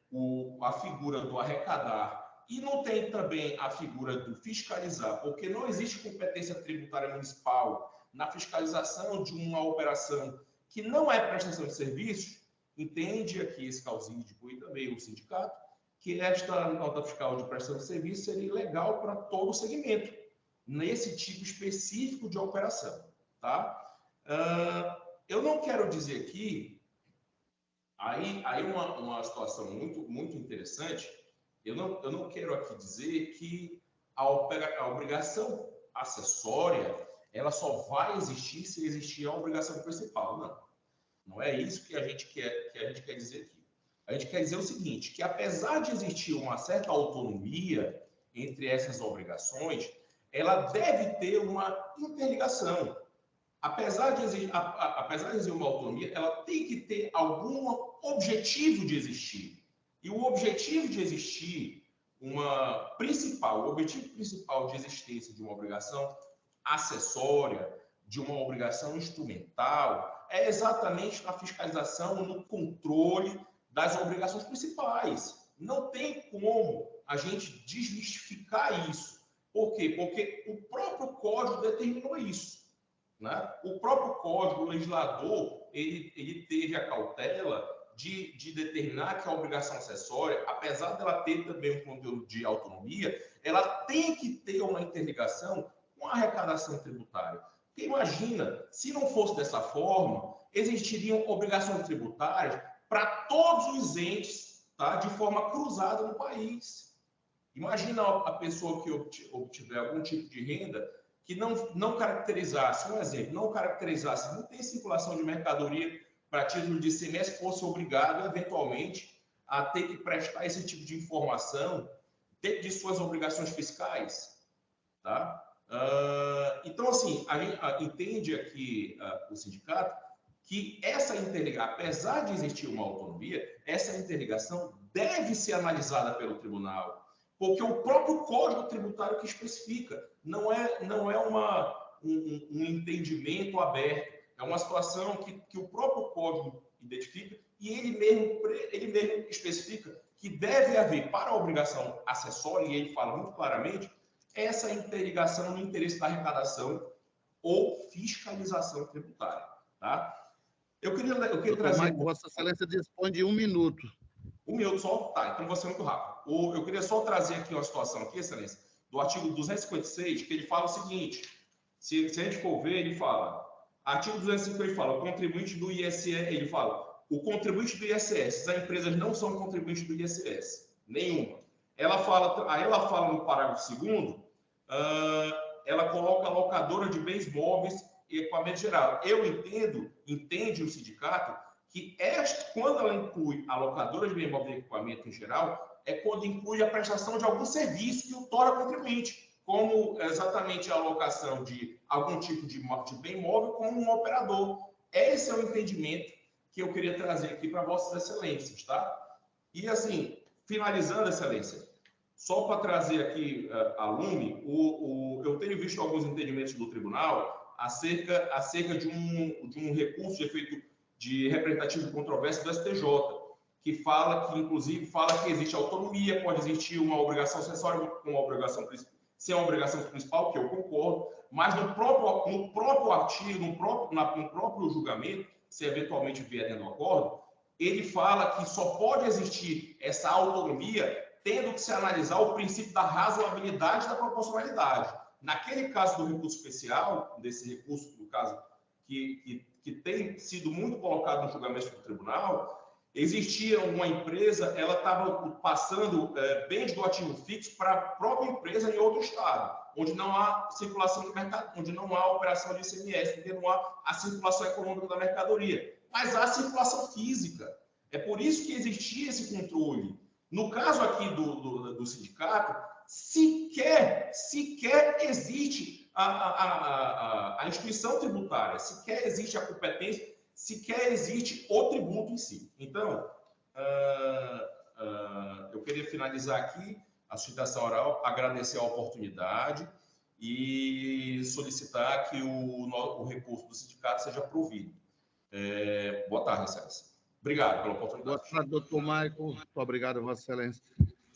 Speaker 8: a figura do arrecadar e não tem também a figura do fiscalizar, porque não existe competência tributária municipal na fiscalização de uma operação que não é prestação de serviços, entende aqui esse causídico e também o sindicato que esta nota fiscal de prestação de serviço seria ilegal para todo o segmento, nesse tipo específico de operação. Tá? Eu não quero dizer aqui, aí uma situação muito, muito interessante, eu não quero aqui dizer que a obrigação acessória ela só vai existir se existir a obrigação principal. Não. Não é isso que a gente quer dizer aqui. A gente quer dizer o seguinte, que apesar de existir uma certa autonomia entre essas obrigações, ela deve ter uma interligação. Apesar de existir uma autonomia, ela tem que ter algum objetivo de existir. E o objetivo de existir o objetivo principal de existência de uma obrigação acessória, de uma obrigação instrumental, é exatamente na fiscalização, no controle das obrigações principais. Não tem como a gente desmistificar isso. Por quê? Porque o próprio Código determinou isso. Né? O próprio Código, o legislador, ele teve a cautela de determinar que a obrigação acessória, apesar dela ter também um conteúdo de autonomia, ela tem que ter uma interligação com a arrecadação tributária. Porque imagina, se não fosse dessa forma, existiriam obrigações tributárias para todos os entes, tá, de forma cruzada no país. Imagina a pessoa que obtiver algum tipo de renda que não caracterizasse, um exemplo, não tem circulação de mercadoria para título de ICMS, fosse obrigado, eventualmente, a ter que prestar esse tipo de informação dentro de suas obrigações fiscais. Tá? Então, assim, a gente entende aqui o sindicato que essa interligação, apesar de existir uma autonomia, essa interligação deve ser analisada pelo tribunal, porque o próprio Código Tributário que especifica, não é um entendimento aberto, é uma situação que o próprio Código identifica e ele mesmo especifica que deve haver, para a obrigação acessória, e ele fala muito claramente, essa interligação no interesse da arrecadação ou fiscalização tributária. Tá? Eu queria trazer...
Speaker 1: Vossa Excelência dispõe de 1 minuto.
Speaker 8: 1 minuto só? Tá, então vou ser muito rápido. Eu queria só trazer aqui uma situação, aqui, Excelência, do artigo 256, que ele fala o seguinte, se a gente for ver, ele fala, artigo 256, ele fala, o contribuinte do ISS, ele fala, o contribuinte do ISS, as empresas não são contribuintes do ISS, nenhuma. Aí ela fala no parágrafo 2º, ela coloca a locadora de bens móveis e equipamento geral. Eu entende o sindicato, que quando ela inclui a locadora de bens móveis e equipamento em geral, é quando inclui a prestação de algum serviço que o torna contribuinte, como exatamente a alocação de algum tipo de bem móvel como um operador. Esse é o entendimento que eu queria trazer aqui para Vossas Excelências, tá? E assim, finalizando, Excelência, só para trazer aqui a lume, eu tenho visto alguns entendimentos do tribunal acerca de um recurso de efeito de representativo de controvérsia do STJ, que inclusive fala que existe autonomia, pode existir uma obrigação acessória com uma obrigação principal, sem uma obrigação principal, que eu concordo, mas no próprio artigo, no próprio julgamento, se eventualmente vier dentro do acordo, ele fala que só pode existir essa autonomia tendo que se analisar o princípio da razoabilidade e da proporcionalidade. Naquele caso do recurso especial, desse recurso, no caso, que tem sido muito colocado no julgamento do tribunal, existia uma empresa, ela estava passando bens do ativo fixo para a própria empresa em outro estado, onde não há circulação de mercado, onde não há operação de ICMS, onde não há a circulação econômica da mercadoria, mas há circulação física. É por isso que existia esse controle. No caso aqui do sindicato, sequer existe a instituição tributária, sequer existe a competência, sequer existe o tributo em si. Então, eu queria finalizar aqui a sustentação oral, agradecer a oportunidade e solicitar que o recurso do sindicato seja provido. Boa tarde, Excelência. Obrigado pela oportunidade.
Speaker 1: Boa tarde, doutor Maico. Muito obrigado, Vossa Excelência.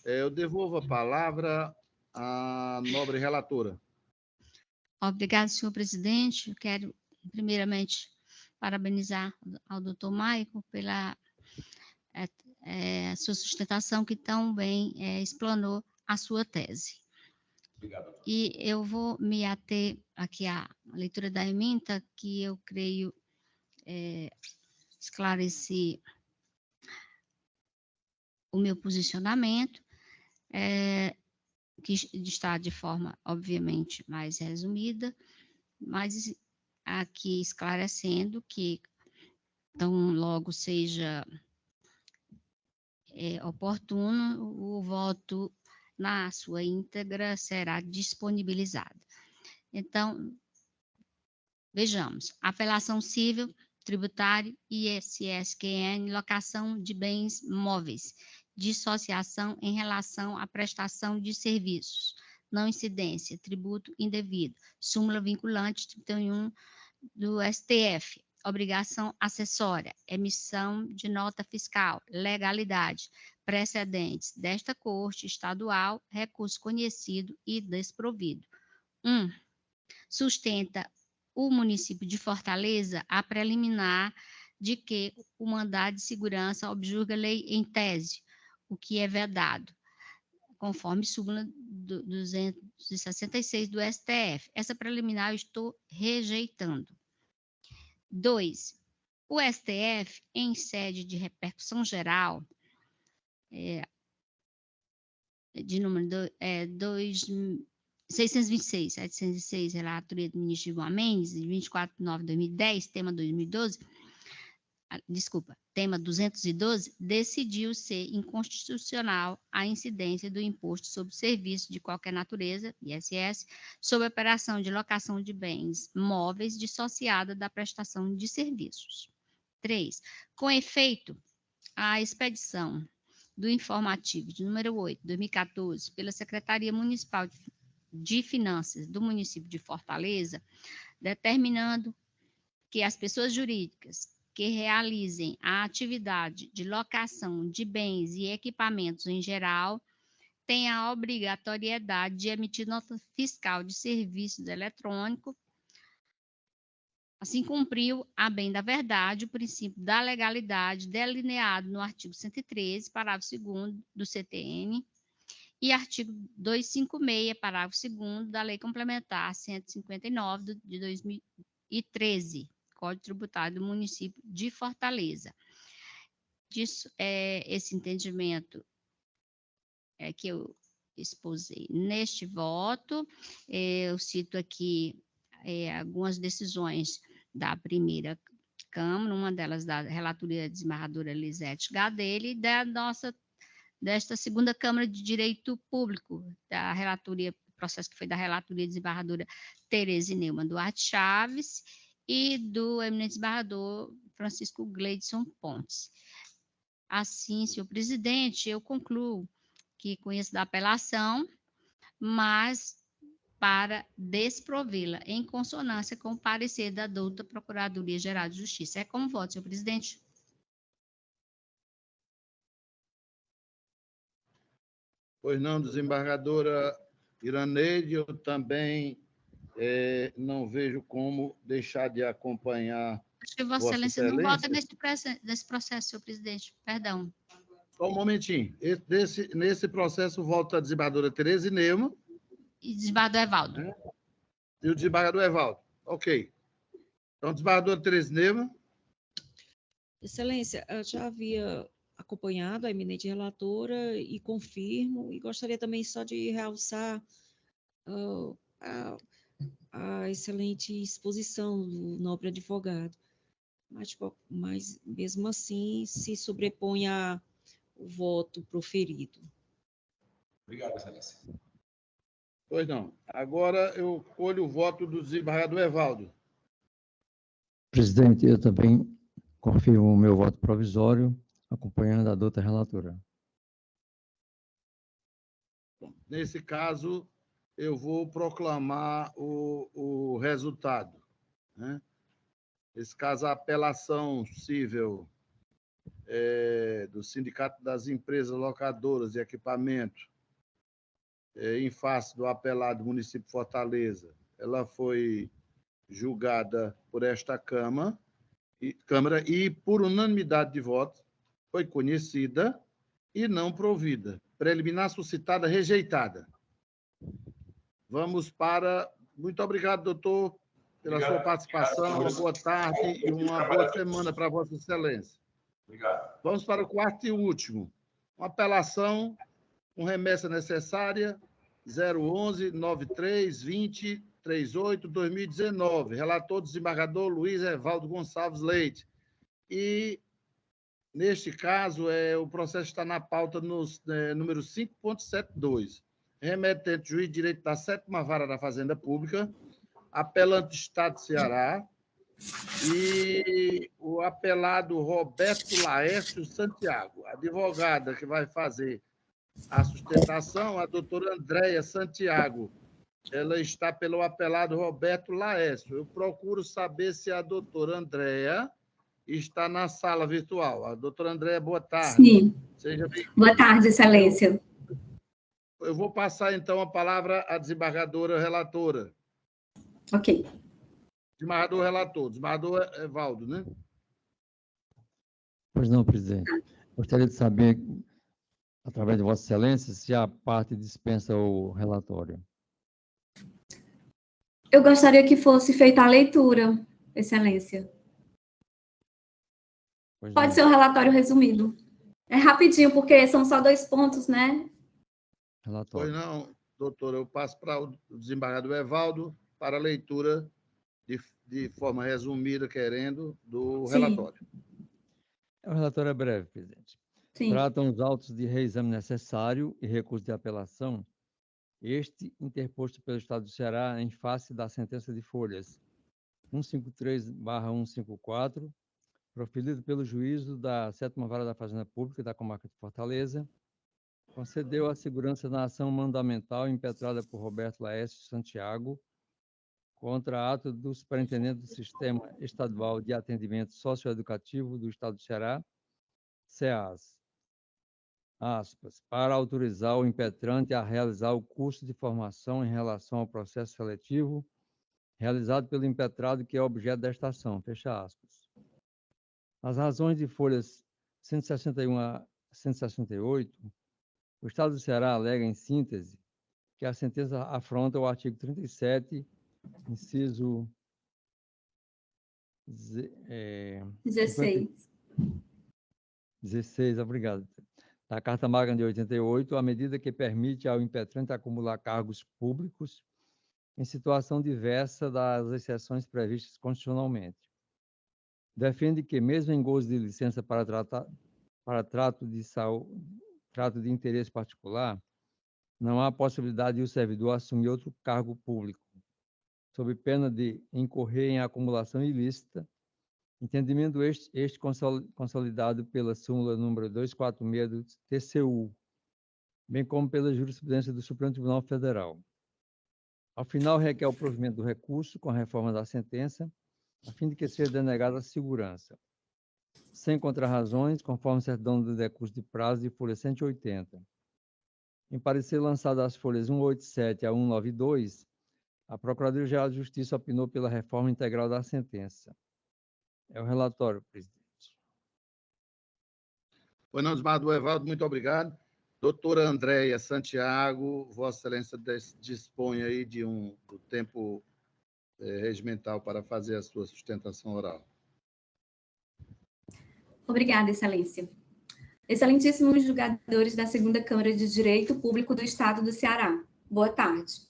Speaker 1: Eu devolvo a palavra à nobre relatora.
Speaker 2: Obrigado, senhor presidente. Eu quero, primeiramente, parabenizar ao doutor Maico pela sua sustentação, que tão bem explanou a sua tese.
Speaker 8: Obrigado.
Speaker 2: E eu vou me ater aqui à leitura da ementa, que eu creio esclarecer o meu posicionamento, que está de forma, obviamente, mais resumida, mas aqui esclarecendo que, tão logo seja oportuno, o voto na sua íntegra será disponibilizado. Então, vejamos, apelação civil, tributário, ISSQN, locação de bens móveis, dissociação em relação à prestação de serviços, não incidência, tributo indevido, súmula vinculante 31 do STF, obrigação acessória, emissão de nota fiscal, legalidade, precedentes desta Corte Estadual, recurso conhecido e desprovido. 1. Sustenta o município de Fortaleza a preliminar de que o mandado de segurança objurga lei em tese, o que é vedado, conforme súmula 266 do STF. Essa preliminar eu estou rejeitando. 2. O STF, em sede de repercussão geral, de número 626, 706, relatoria do ministro Gilmar Mendes, de 24 de nove de 2010, tema 2012, tema 212, decidiu ser inconstitucional a incidência do imposto sobre serviços de qualquer natureza, ISS, sobre a operação de locação de bens móveis dissociada da prestação de serviços. 3. Com efeito, a expedição do informativo de número 8, 2014, pela Secretaria Municipal de Finanças do município de Fortaleza, determinando que as pessoas jurídicas que realizem a atividade de locação de bens e equipamentos em geral tenham a obrigatoriedade de emitir nota fiscal de serviços eletrônicos. Assim cumpriu, a bem da verdade, o princípio da legalidade delineado no artigo 113, parágrafo 2º do CTN, e artigo 256, parágrafo 2º da Lei Complementar 159 de 2013, Código Tributário do município de Fortaleza. Esse entendimento que eu exposei neste voto. Eu cito aqui algumas decisões da primeira Câmara, uma delas da relatoria da desembargadora Lisete Gadelha e desta segunda Câmara de Direito Público, da relatoria, processo que foi da relatoria desembargadora Tereza Neumann Duarte Chaves e do eminente desembargador Francisco Gleidson Pontes. Assim, senhor presidente, eu concluo que conheço da apelação, mas para desprovê-la, em consonância com o parecer da douta Procuradoria-Geral de Justiça. É como voto, senhor presidente.
Speaker 1: Pois não, desembargadora Iraneide, eu também não vejo como deixar de acompanhar.
Speaker 2: Acho que Vossa Excelência não vota nesse processo, senhor presidente. Perdão.
Speaker 1: Só um momentinho. Nesse processo, volta a desembargadora Tereza Neumann.
Speaker 2: E desembargador Evaldo.
Speaker 1: E o desembargador Evaldo. Ok. Então, desembargadora Tereza Neumann.
Speaker 5: Excelência, eu já havia acompanhado a eminente relatora e confirmo, e gostaria também só de realçar a excelente exposição do nobre advogado. Mas mesmo assim, se sobrepõe ao voto proferido.
Speaker 8: Obrigado, excelência.
Speaker 1: Pois não. Agora eu colho o voto do desembargador Evaldo.
Speaker 3: Presidente, eu também confirmo o meu voto provisório, acompanhando a douta relatora.
Speaker 1: Nesse caso, eu vou proclamar o resultado. Né? Nesse caso, a apelação cível do Sindicato das Empresas Locadoras de Equipamento, em face do apelado do município de Fortaleza, ela foi julgada por esta Câmara e, por unanimidade de votos, foi conhecida e não provida. Preliminar suscitada, rejeitada. Vamos para... Muito obrigado, doutor, pela sua participação. Uma boa tarde e uma boa semana para Vossa Excelência.
Speaker 8: Obrigado.
Speaker 1: Vamos para o quarto e último. Uma apelação com remessa necessária 011-93-20 438/2019. Relator, desembargador Luiz Evaldo Gonçalves Leite. E, neste caso, o processo está na pauta número 5.72. Remetente, juiz de direito da 7ª Vara da Fazenda Pública, apelante Estado de Ceará, e o apelado Roberto Laércio Santiago. A advogada que vai fazer a sustentação, a doutora Andréia Santiago. Ela está pelo apelado Roberto Laércio. Eu procuro saber se a doutora Andréia está na sala virtual. A doutora Andréia, boa tarde.
Speaker 9: Sim.
Speaker 1: Seja bem-vinda.
Speaker 9: Boa tarde, excelência.
Speaker 1: Eu vou passar, então, a palavra à desembargadora relatora.
Speaker 9: Ok.
Speaker 1: Desembargador relator. Desembargador Evaldo, né?
Speaker 3: Pois não, presidente. Gostaria de saber, através de Vossa Excelência, se a parte dispensa o relatório.
Speaker 9: Eu gostaria que fosse feita a leitura, excelência.
Speaker 3: Pois
Speaker 9: Pode
Speaker 3: não.
Speaker 9: ser o relatório resumido. É rapidinho, porque são só 2 pontos, né?
Speaker 3: Relatório.
Speaker 1: Pois não, doutora. Eu passo para o desembargador Evaldo para a leitura de forma resumida, querendo, do
Speaker 9: Sim.
Speaker 1: relatório.
Speaker 3: O relatório é breve, presidente.
Speaker 9: Sim.
Speaker 3: Tratam os autos de reexame necessário e recurso de apelação, este interposto pelo Estado do Ceará em face da sentença de folhas 153/154, proferido pelo juízo da 7ª Vara da Fazenda Pública da Comarca de Fortaleza, concedeu a segurança na ação mandamental impetrada por Roberto Laércio Santiago contra ato do Superintendente do Sistema Estadual de Atendimento Socioeducativo do Estado do Ceará, SEAS, aspas, para autorizar o impetrante a realizar o curso de formação em relação ao processo seletivo realizado pelo impetrado que é objeto desta ação, fecha aspas. As razões de folhas 161 a 168, o Estado do Ceará alega, em síntese, que a sentença afronta o artigo 37, inciso
Speaker 9: 16.
Speaker 3: 16, obrigado, da Carta Magna de 88, a medida que permite ao impetrante acumular cargos públicos em situação diversa das exceções previstas constitucionalmente. Defende que, mesmo em gozo de licença para trato de interesse particular, não há possibilidade de o servidor assumir outro cargo público, sob pena de incorrer em acumulação ilícita, entendimento este consolidado pela súmula número 246 do TCU, bem como pela jurisprudência do Supremo Tribunal Federal. Ao final, requer o provimento do recurso com a reforma da sentença, a fim de que seja denegada a segurança, sem contrarrazões, conforme certidão do decurso de prazo de folha 180. Em parecer lançado às folhas 187 a 192, a Procuradoria-Geral de Justiça opinou pela reforma integral da sentença. É o relatório, presidente.
Speaker 1: Pois não, desembargador Evaldo, muito obrigado. Doutora Andréia Santiago, Vossa Excelência dispõe aí do tempo regimental para fazer a sua sustentação oral.
Speaker 9: Obrigada, excelência. Excelentíssimos julgadores da 2ª Câmara de Direito Público do Estado do Ceará. Boa tarde.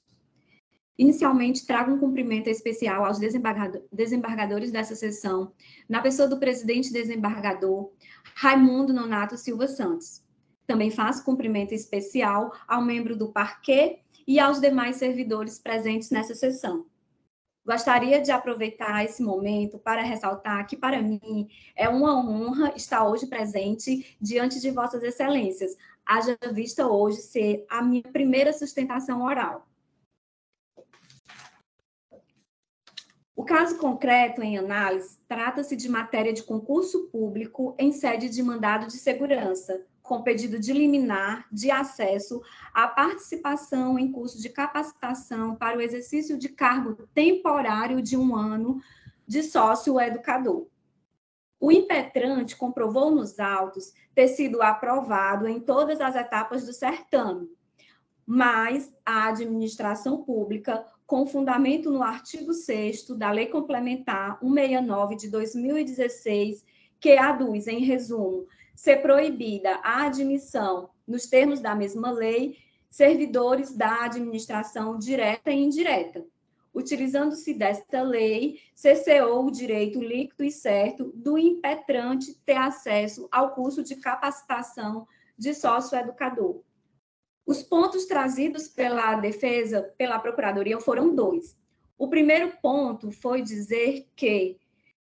Speaker 9: Inicialmente, trago um cumprimento especial aos desembargadores dessa sessão, na pessoa do presidente desembargador Raimundo Nonato Silva Santos. Também faço cumprimento especial ao membro do parquê e aos demais servidores presentes nessa sessão. Gostaria de aproveitar esse momento para ressaltar que, para mim, é uma honra estar hoje presente diante de Vossas Excelências, haja vista hoje ser a minha primeira sustentação oral. O caso concreto em análise trata-se de matéria de concurso público em sede de mandado de segurança, com pedido de liminar de acesso à participação em curso de capacitação para o exercício de cargo temporário de 1 ano de sócio-educador. O impetrante comprovou nos autos ter sido aprovado em todas as etapas do certame, mas a administração pública, com fundamento no artigo 6º da Lei Complementar 169 de 2016, que aduz, em resumo, ser proibida a admissão, nos termos da mesma lei, servidores da administração direta e indireta. utilizando-se desta lei, cerceou o direito líquido e certo do impetrante ter acesso ao curso de capacitação de sócio-educador. Os pontos trazidos pela defesa, pela Procuradoria, foram 2. O primeiro ponto foi dizer que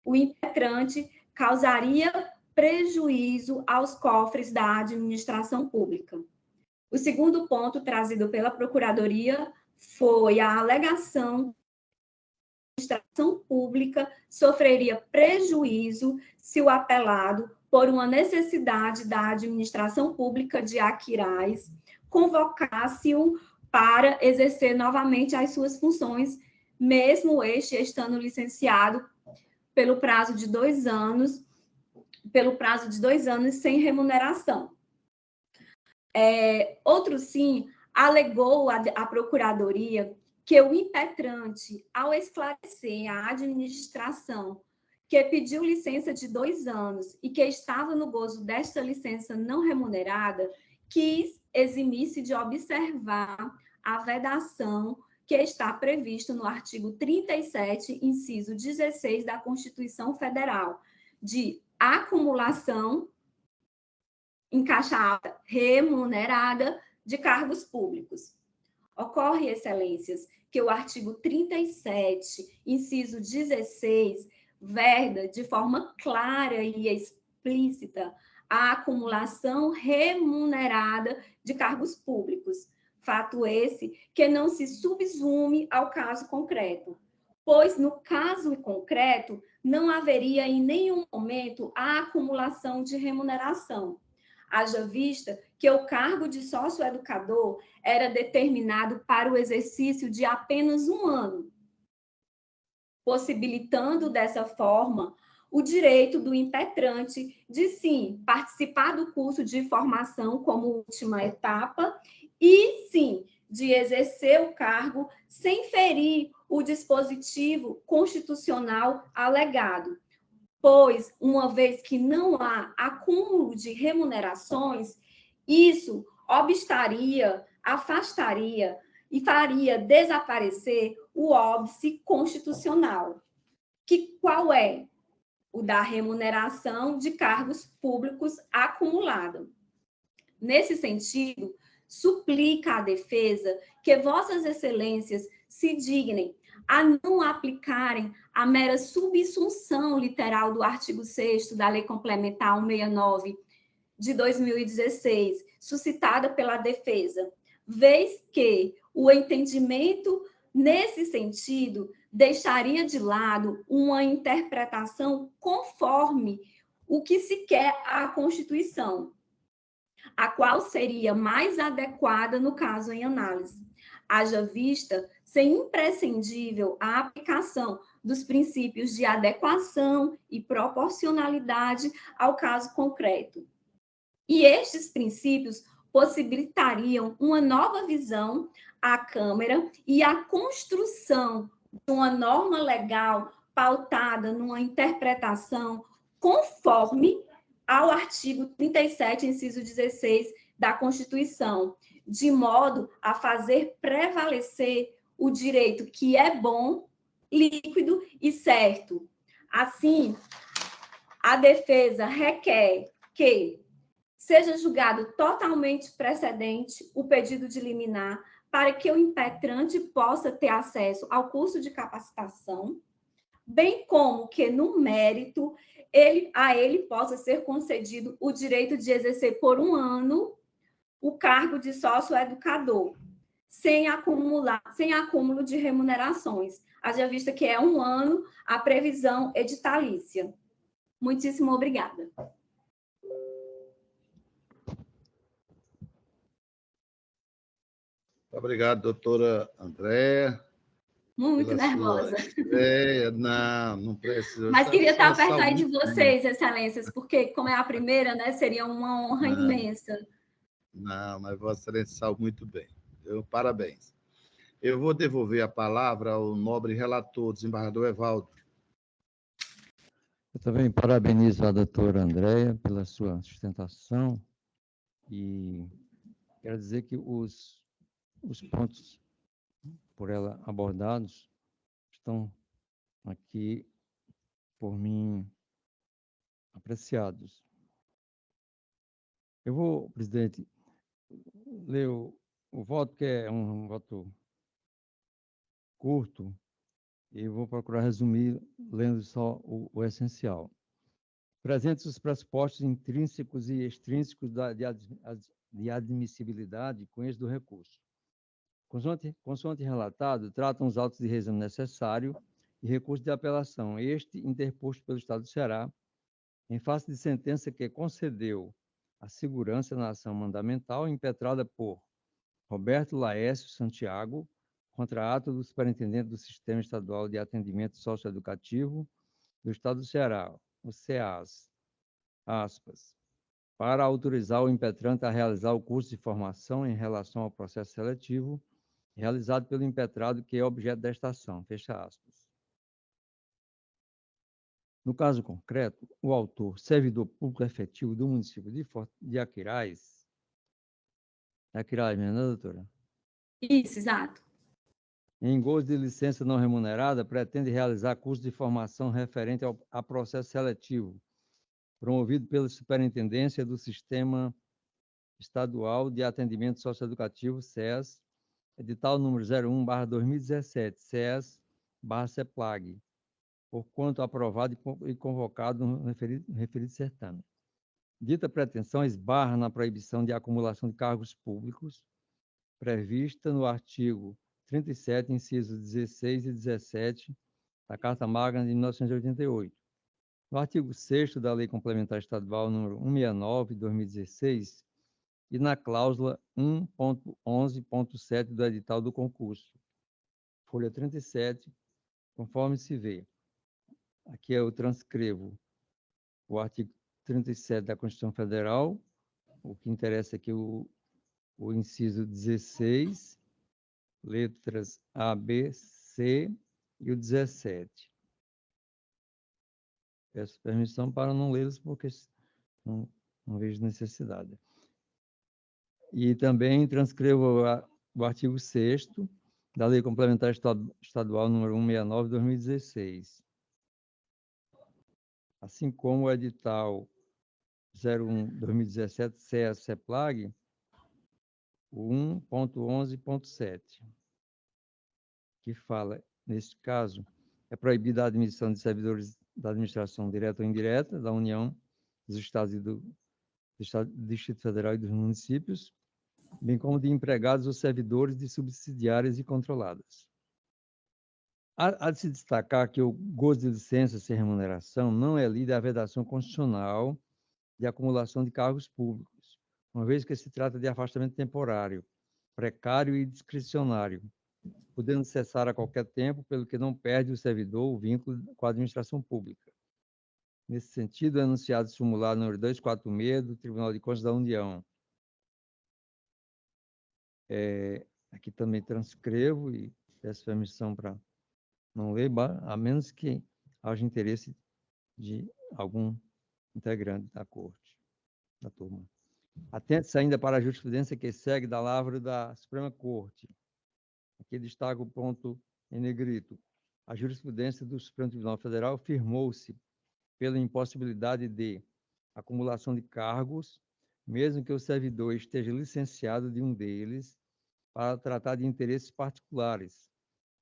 Speaker 9: o impetrante causaria prejuízo aos cofres da administração pública. O segundo ponto trazido pela Procuradoria foi a alegação que a administração pública sofreria prejuízo se o apelado, por uma necessidade da administração pública de Aquiraz, convocasse-o para exercer novamente as suas funções, mesmo este estando licenciado pelo prazo de 2 anos, sem remuneração. Outro sim, alegou a Procuradoria que o impetrante, ao esclarecer a administração que pediu licença de 2 anos e que estava no gozo desta licença não remunerada, quis eximir-se de observar a vedação que está prevista no artigo 37, inciso 16 da Constituição Federal, de acumulação em caixa alta remunerada de cargos públicos. Ocorre, excelências, que o artigo 37, inciso 16, verda de forma clara e explícita a acumulação remunerada de cargos públicos. Fato esse que não se subsume ao caso concreto, pois no caso concreto não haveria em nenhum momento a acumulação de remuneração. Haja vista que o cargo de sócio-educador era determinado para o exercício de apenas 1 ano, possibilitando dessa forma o direito do impetrante de, sim, participar do curso de formação como última etapa e, sim, de exercer o cargo sem ferir o dispositivo constitucional alegado, pois, uma vez que não há acúmulo de remunerações, isso obstaria, afastaria e faria desaparecer o óbice constitucional. Qual é? O da remuneração de cargos públicos acumulado. Nesse sentido, suplica à defesa que vossas excelências se dignem a não aplicarem a mera subsunção literal do artigo 6º da Lei Complementar 169 de 2016, suscitada pela defesa, vez que o entendimento nesse sentido deixaria de lado uma interpretação conforme o que se quer à Constituição, a qual seria mais adequada no caso em análise. Haja vista ser imprescindível a aplicação dos princípios de adequação e proporcionalidade ao caso concreto. E estes princípios possibilitariam uma nova visão à Câmara e a construção de uma norma legal pautada numa interpretação conforme ao artigo 37, inciso 16 da Constituição, de modo a fazer prevalecer o direito que é bom, líquido e certo. Assim, a defesa requer que seja julgado totalmente precedente o pedido de liminar para que o impetrante possa ter acesso ao curso de capacitação, bem como que, no mérito, a ele possa ser concedido o direito de exercer por 1 ano o cargo de sócio-educador, sem acúmulo de remunerações, haja vista que é 1 ano a previsão editalícia. Muitíssimo obrigada.
Speaker 1: Obrigado, doutora Andréa.
Speaker 9: Muito nervosa.
Speaker 1: Não precisa.
Speaker 9: Mas queria estar perto aí de vocês, excelências, porque, como é a primeira, né, seria uma honra imensa.
Speaker 1: Não, mas Vossa Excelência sabe muito bem. Parabéns. Eu vou devolver a palavra ao nobre relator, desembargador Evaldo.
Speaker 3: Eu também parabenizo a doutora Andréa pela sua sustentação e quero dizer que os pontos por ela abordados estão aqui por mim apreciados. Eu vou, presidente, ler o voto, que é um voto curto, e vou procurar resumir lendo só o essencial. Presentes os pressupostos intrínsecos e extrínsecos de admissibilidade com êxito do recurso. Consoante relatado, tratam os autos de resumo necessário e recurso de apelação, este interposto pelo Estado do Ceará, em face de sentença que concedeu a segurança na ação mandamental impetrada por Roberto Laércio Santiago, contra ato do Superintendente do Sistema Estadual de Atendimento Socioeducativo do Estado do Ceará, o SEAS, aspas, para autorizar o impetrante a realizar o curso de formação em relação ao processo seletivo realizado pelo impetrado que é objeto desta ação, fecha aspas. No caso concreto, o autor, servidor público efetivo do município de Aquiraz, né, doutora?
Speaker 9: Isso, exato.
Speaker 3: Em gozo de licença não remunerada, pretende realizar curso de formação referente a processo seletivo, promovido pela Superintendência do Sistema Estadual de Atendimento Socioeducativo, SES, edital número 01/2017, SES/CEPLAG, porquanto aprovado e convocado no referido certame. Dita pretensão esbarra na proibição de acumulação de cargos públicos, prevista no artigo 37, incisos 16 e 17 da Carta Magna de 1988. No artigo 6º da Lei Complementar Estadual número 169, de 2016, e na cláusula 1.11.7 do edital do concurso, folha 37, conforme se vê. Aqui eu transcrevo o artigo 37 da Constituição Federal, o que interessa aqui o inciso 16, letras A, B, C e o 17. Peço permissão para não lê-los, porque não vejo necessidade. E também transcrevo o artigo 6º da Lei Complementar Estadual número 169, de 2016. Assim como o edital 01/2017, SEA-CEPLAG, o 1.11.7, que fala, neste caso, é proibida a admissão de servidores da administração direta ou indireta da União, dos Estados e do Distrito Federal e dos municípios, bem como de empregados ou servidores de subsidiárias e controladas. Há de se destacar que o gozo de licença sem remuneração não é lida à vedação constitucional de acumulação de cargos públicos, uma vez que se trata de afastamento temporário, precário e discricionário, podendo cessar a qualquer tempo, pelo que não perde o servidor o vínculo com a administração pública. Nesse sentido, é anunciado o simulado número 246 do Tribunal de Contas da União. Aqui também transcrevo e peço permissão para não ler, a menos que haja interesse de algum integrante da corte, da turma. Atente-se ainda para a jurisprudência que segue da lavra da Suprema Corte. Aqui destaca o ponto em negrito. A jurisprudência do Supremo Tribunal Federal firmou-se pela impossibilidade de acumulação de cargos, mesmo que o servidor esteja licenciado de um deles para tratar de interesses particulares,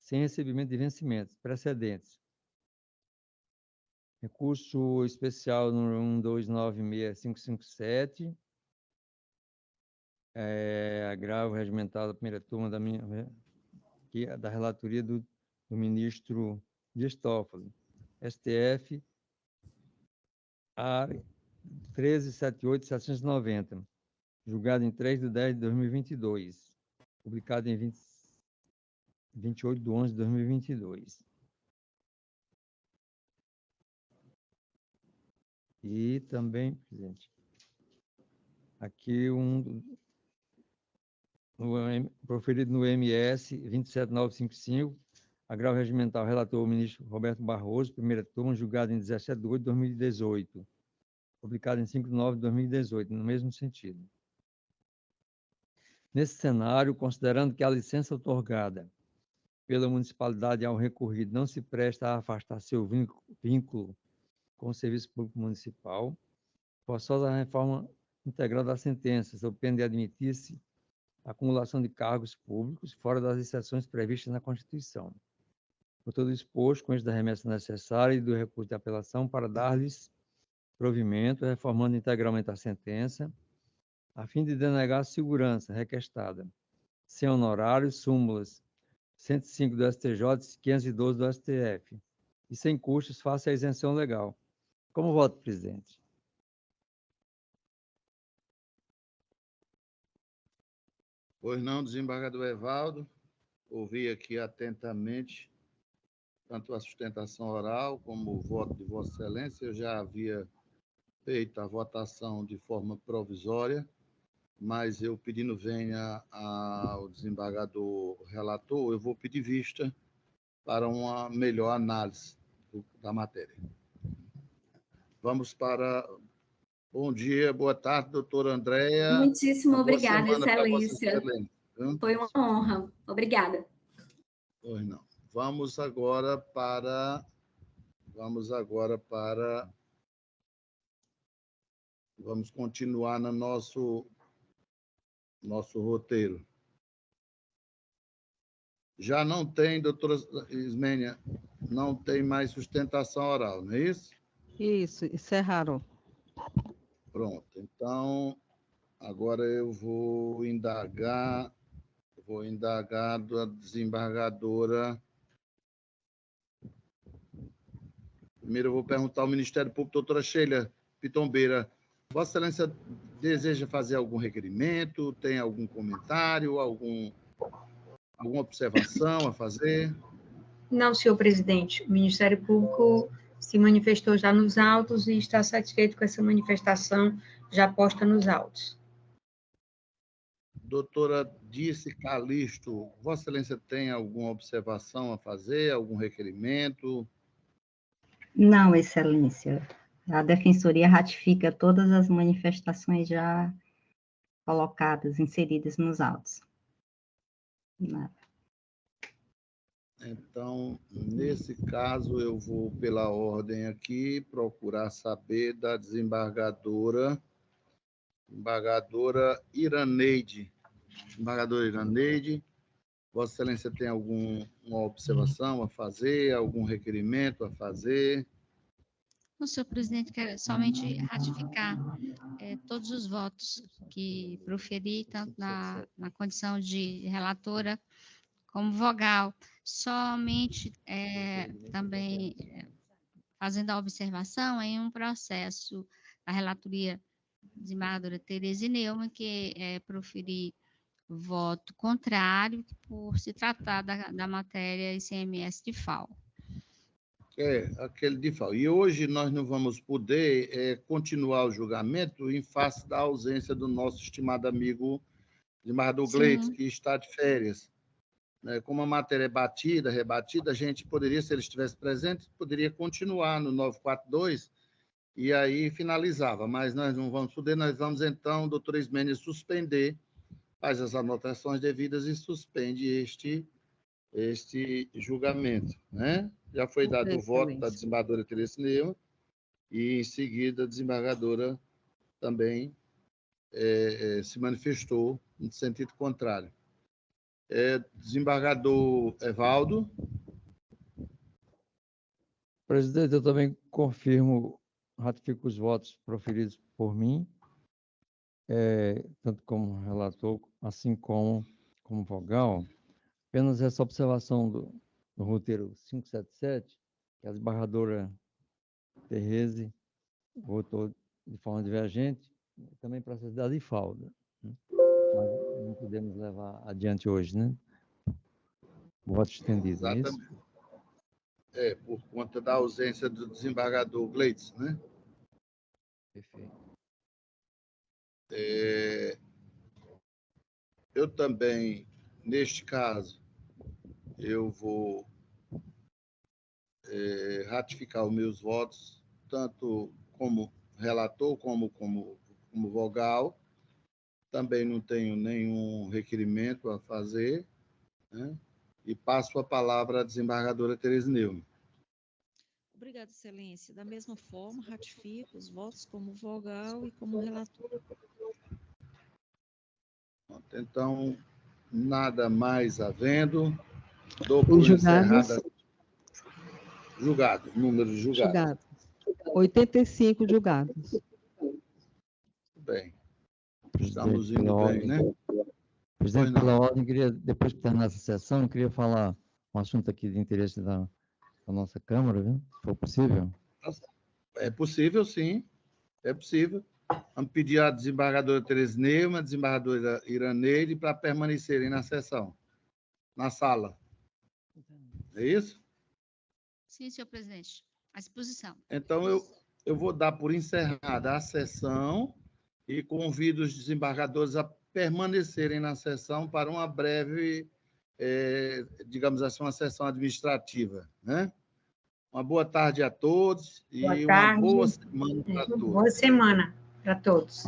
Speaker 3: sem recebimento de vencimentos precedentes. Recurso especial número 1296557, agravo regimental da primeira turma da relatoria do ministro Dias Toffoli, STF, AR 1378790, julgado em 3/10/2022, publicado em 28/11/2022. E também, presidente, aqui proferido no MS 27955, agravo regimental, relator o ministro Roberto Barroso, primeira turma, julgado em 17/8/2018, publicado em 5/9/2018, no mesmo sentido. Nesse cenário, considerando que a licença outorgada pela municipalidade ao recorrido não se presta a afastar seu vínculo com o serviço público municipal, forçosa a reforma integral da sentença, sob pena de admitir-se a acumulação de cargos públicos fora das exceções previstas na Constituição. Por todo exposto, com isso da remessa necessária e do recurso de apelação para dar-lhes provimento, reformando integralmente a sentença, a fim de denegar a segurança requestada, sem honorários, súmulas 105 do STJ e 512 do STF, e sem custos face à isenção legal. Como voto, presidente?
Speaker 1: Pois não, desembargador Evaldo, ouvi aqui atentamente tanto a sustentação oral como o voto de Vossa Excelência. Eu já havia feito a votação de forma provisória, mas eu pedindo venha ao desembargador relator, eu vou pedir vista para uma melhor análise da matéria. Vamos para... Bom dia, boa tarde, doutora Andréia.
Speaker 9: Muitíssimo obrigada,
Speaker 1: Boa semana para Vossa
Speaker 9: Excelência.
Speaker 1: Excelência.
Speaker 9: Foi uma honra. Obrigada.
Speaker 1: Pois não. Vamos agora para... Vamos continuar no nosso roteiro. Já não tem, doutora Ismênia, não tem mais sustentação oral, não é isso?
Speaker 4: Isso, encerraram.
Speaker 1: Pronto. Então, agora eu vou indagar da desembargadora. Primeiro eu vou perguntar ao Ministério Público, doutora Sheila Pitombeira. Vossa Excelência deseja fazer algum requerimento? Tem algum comentário? Alguma observação a fazer?
Speaker 10: Não, senhor presidente. O Ministério Público se manifestou já nos autos e está satisfeito com essa manifestação já posta nos autos.
Speaker 1: Doutora Dirce Calixto, Vossa Excelência tem alguma observação a fazer? Algum requerimento?
Speaker 11: Não, Excelência. A Defensoria ratifica todas as manifestações já colocadas, inseridas nos autos. Nada.
Speaker 1: Então, nesse caso, eu vou, pela ordem aqui, procurar saber da desembargadora Iraneide. Desembargadora Iraneide, Vossa Excelência tem alguma observação a fazer, algum requerimento a fazer?
Speaker 2: O senhor presidente, quero somente ratificar todos os votos que proferi, tanto na condição de relatora como vogal. Somente também fazendo a observação em um processo da relatoria desembargadora Tereza Neumann, que proferi voto contrário por se tratar da matéria ICMS de FAO.
Speaker 1: Aquele de FAO. E hoje nós não vamos poder continuar o julgamento em face da ausência do nosso estimado amigo desembargador Gleitz, que está de férias. Como a matéria é batida, rebatida, a gente poderia, se ele estivesse presente, poderia continuar no 942 e aí finalizava, mas nós não vamos poder, nós vamos então, doutora Ismênia, suspender, faz as anotações devidas e suspende este julgamento, né? Já foi dado o voto da desembargadora Tereza Neumann e, em seguida, a desembargadora também se manifestou no sentido contrário. Desembargador Evaldo.
Speaker 3: Presidente, eu também confirmo, ratifico os votos proferidos por mim, tanto como relator, assim como vogal. Apenas essa observação do roteiro 577, que a desembargadora Tereza votou de forma divergente, também para a sociedade de falda. Né? Mas não podemos levar adiante hoje, né? Voto estendido, não é isso?
Speaker 1: Por conta da ausência do desembargador Gleitz, né?
Speaker 3: Perfeito.
Speaker 1: Eu também, neste caso, eu vou ratificar os meus votos, tanto como relator como vogal. Também não tenho nenhum requerimento a fazer, né? E passo a palavra à desembargadora Tereza Neumann.
Speaker 5: Obrigada, Excelência. Da mesma forma, ratifico os votos como vogal e como relator.
Speaker 1: Então, nada mais havendo, dou por
Speaker 4: Os julgados.
Speaker 1: encerrada. Julgados, número de julgados.
Speaker 4: 85 julgados.
Speaker 1: Bem,
Speaker 3: Presidente,
Speaker 1: estamos
Speaker 3: pela
Speaker 1: indo bem,
Speaker 3: ordem.
Speaker 1: né?
Speaker 3: Presidente,
Speaker 1: Pois não.
Speaker 3: pela ordem, depois que terminar essa sessão, eu queria falar um assunto aqui de interesse da nossa Câmara, viu? Se for possível.
Speaker 1: É possível, sim. É possível. Vamos pedir à desembargadora Tereza Neumann, à desembargadora Iraneide, para permanecerem na sessão, na sala. É isso?
Speaker 2: Sim, senhor presidente. À disposição.
Speaker 1: Então, eu vou dar por encerrada a sessão e convido os desembargadores a permanecerem na sessão para uma breve, digamos assim, uma sessão administrativa, né? Uma boa tarde a todos e
Speaker 10: Boa tarde.
Speaker 1: uma boa semana para todos.
Speaker 10: Boa semana para todos.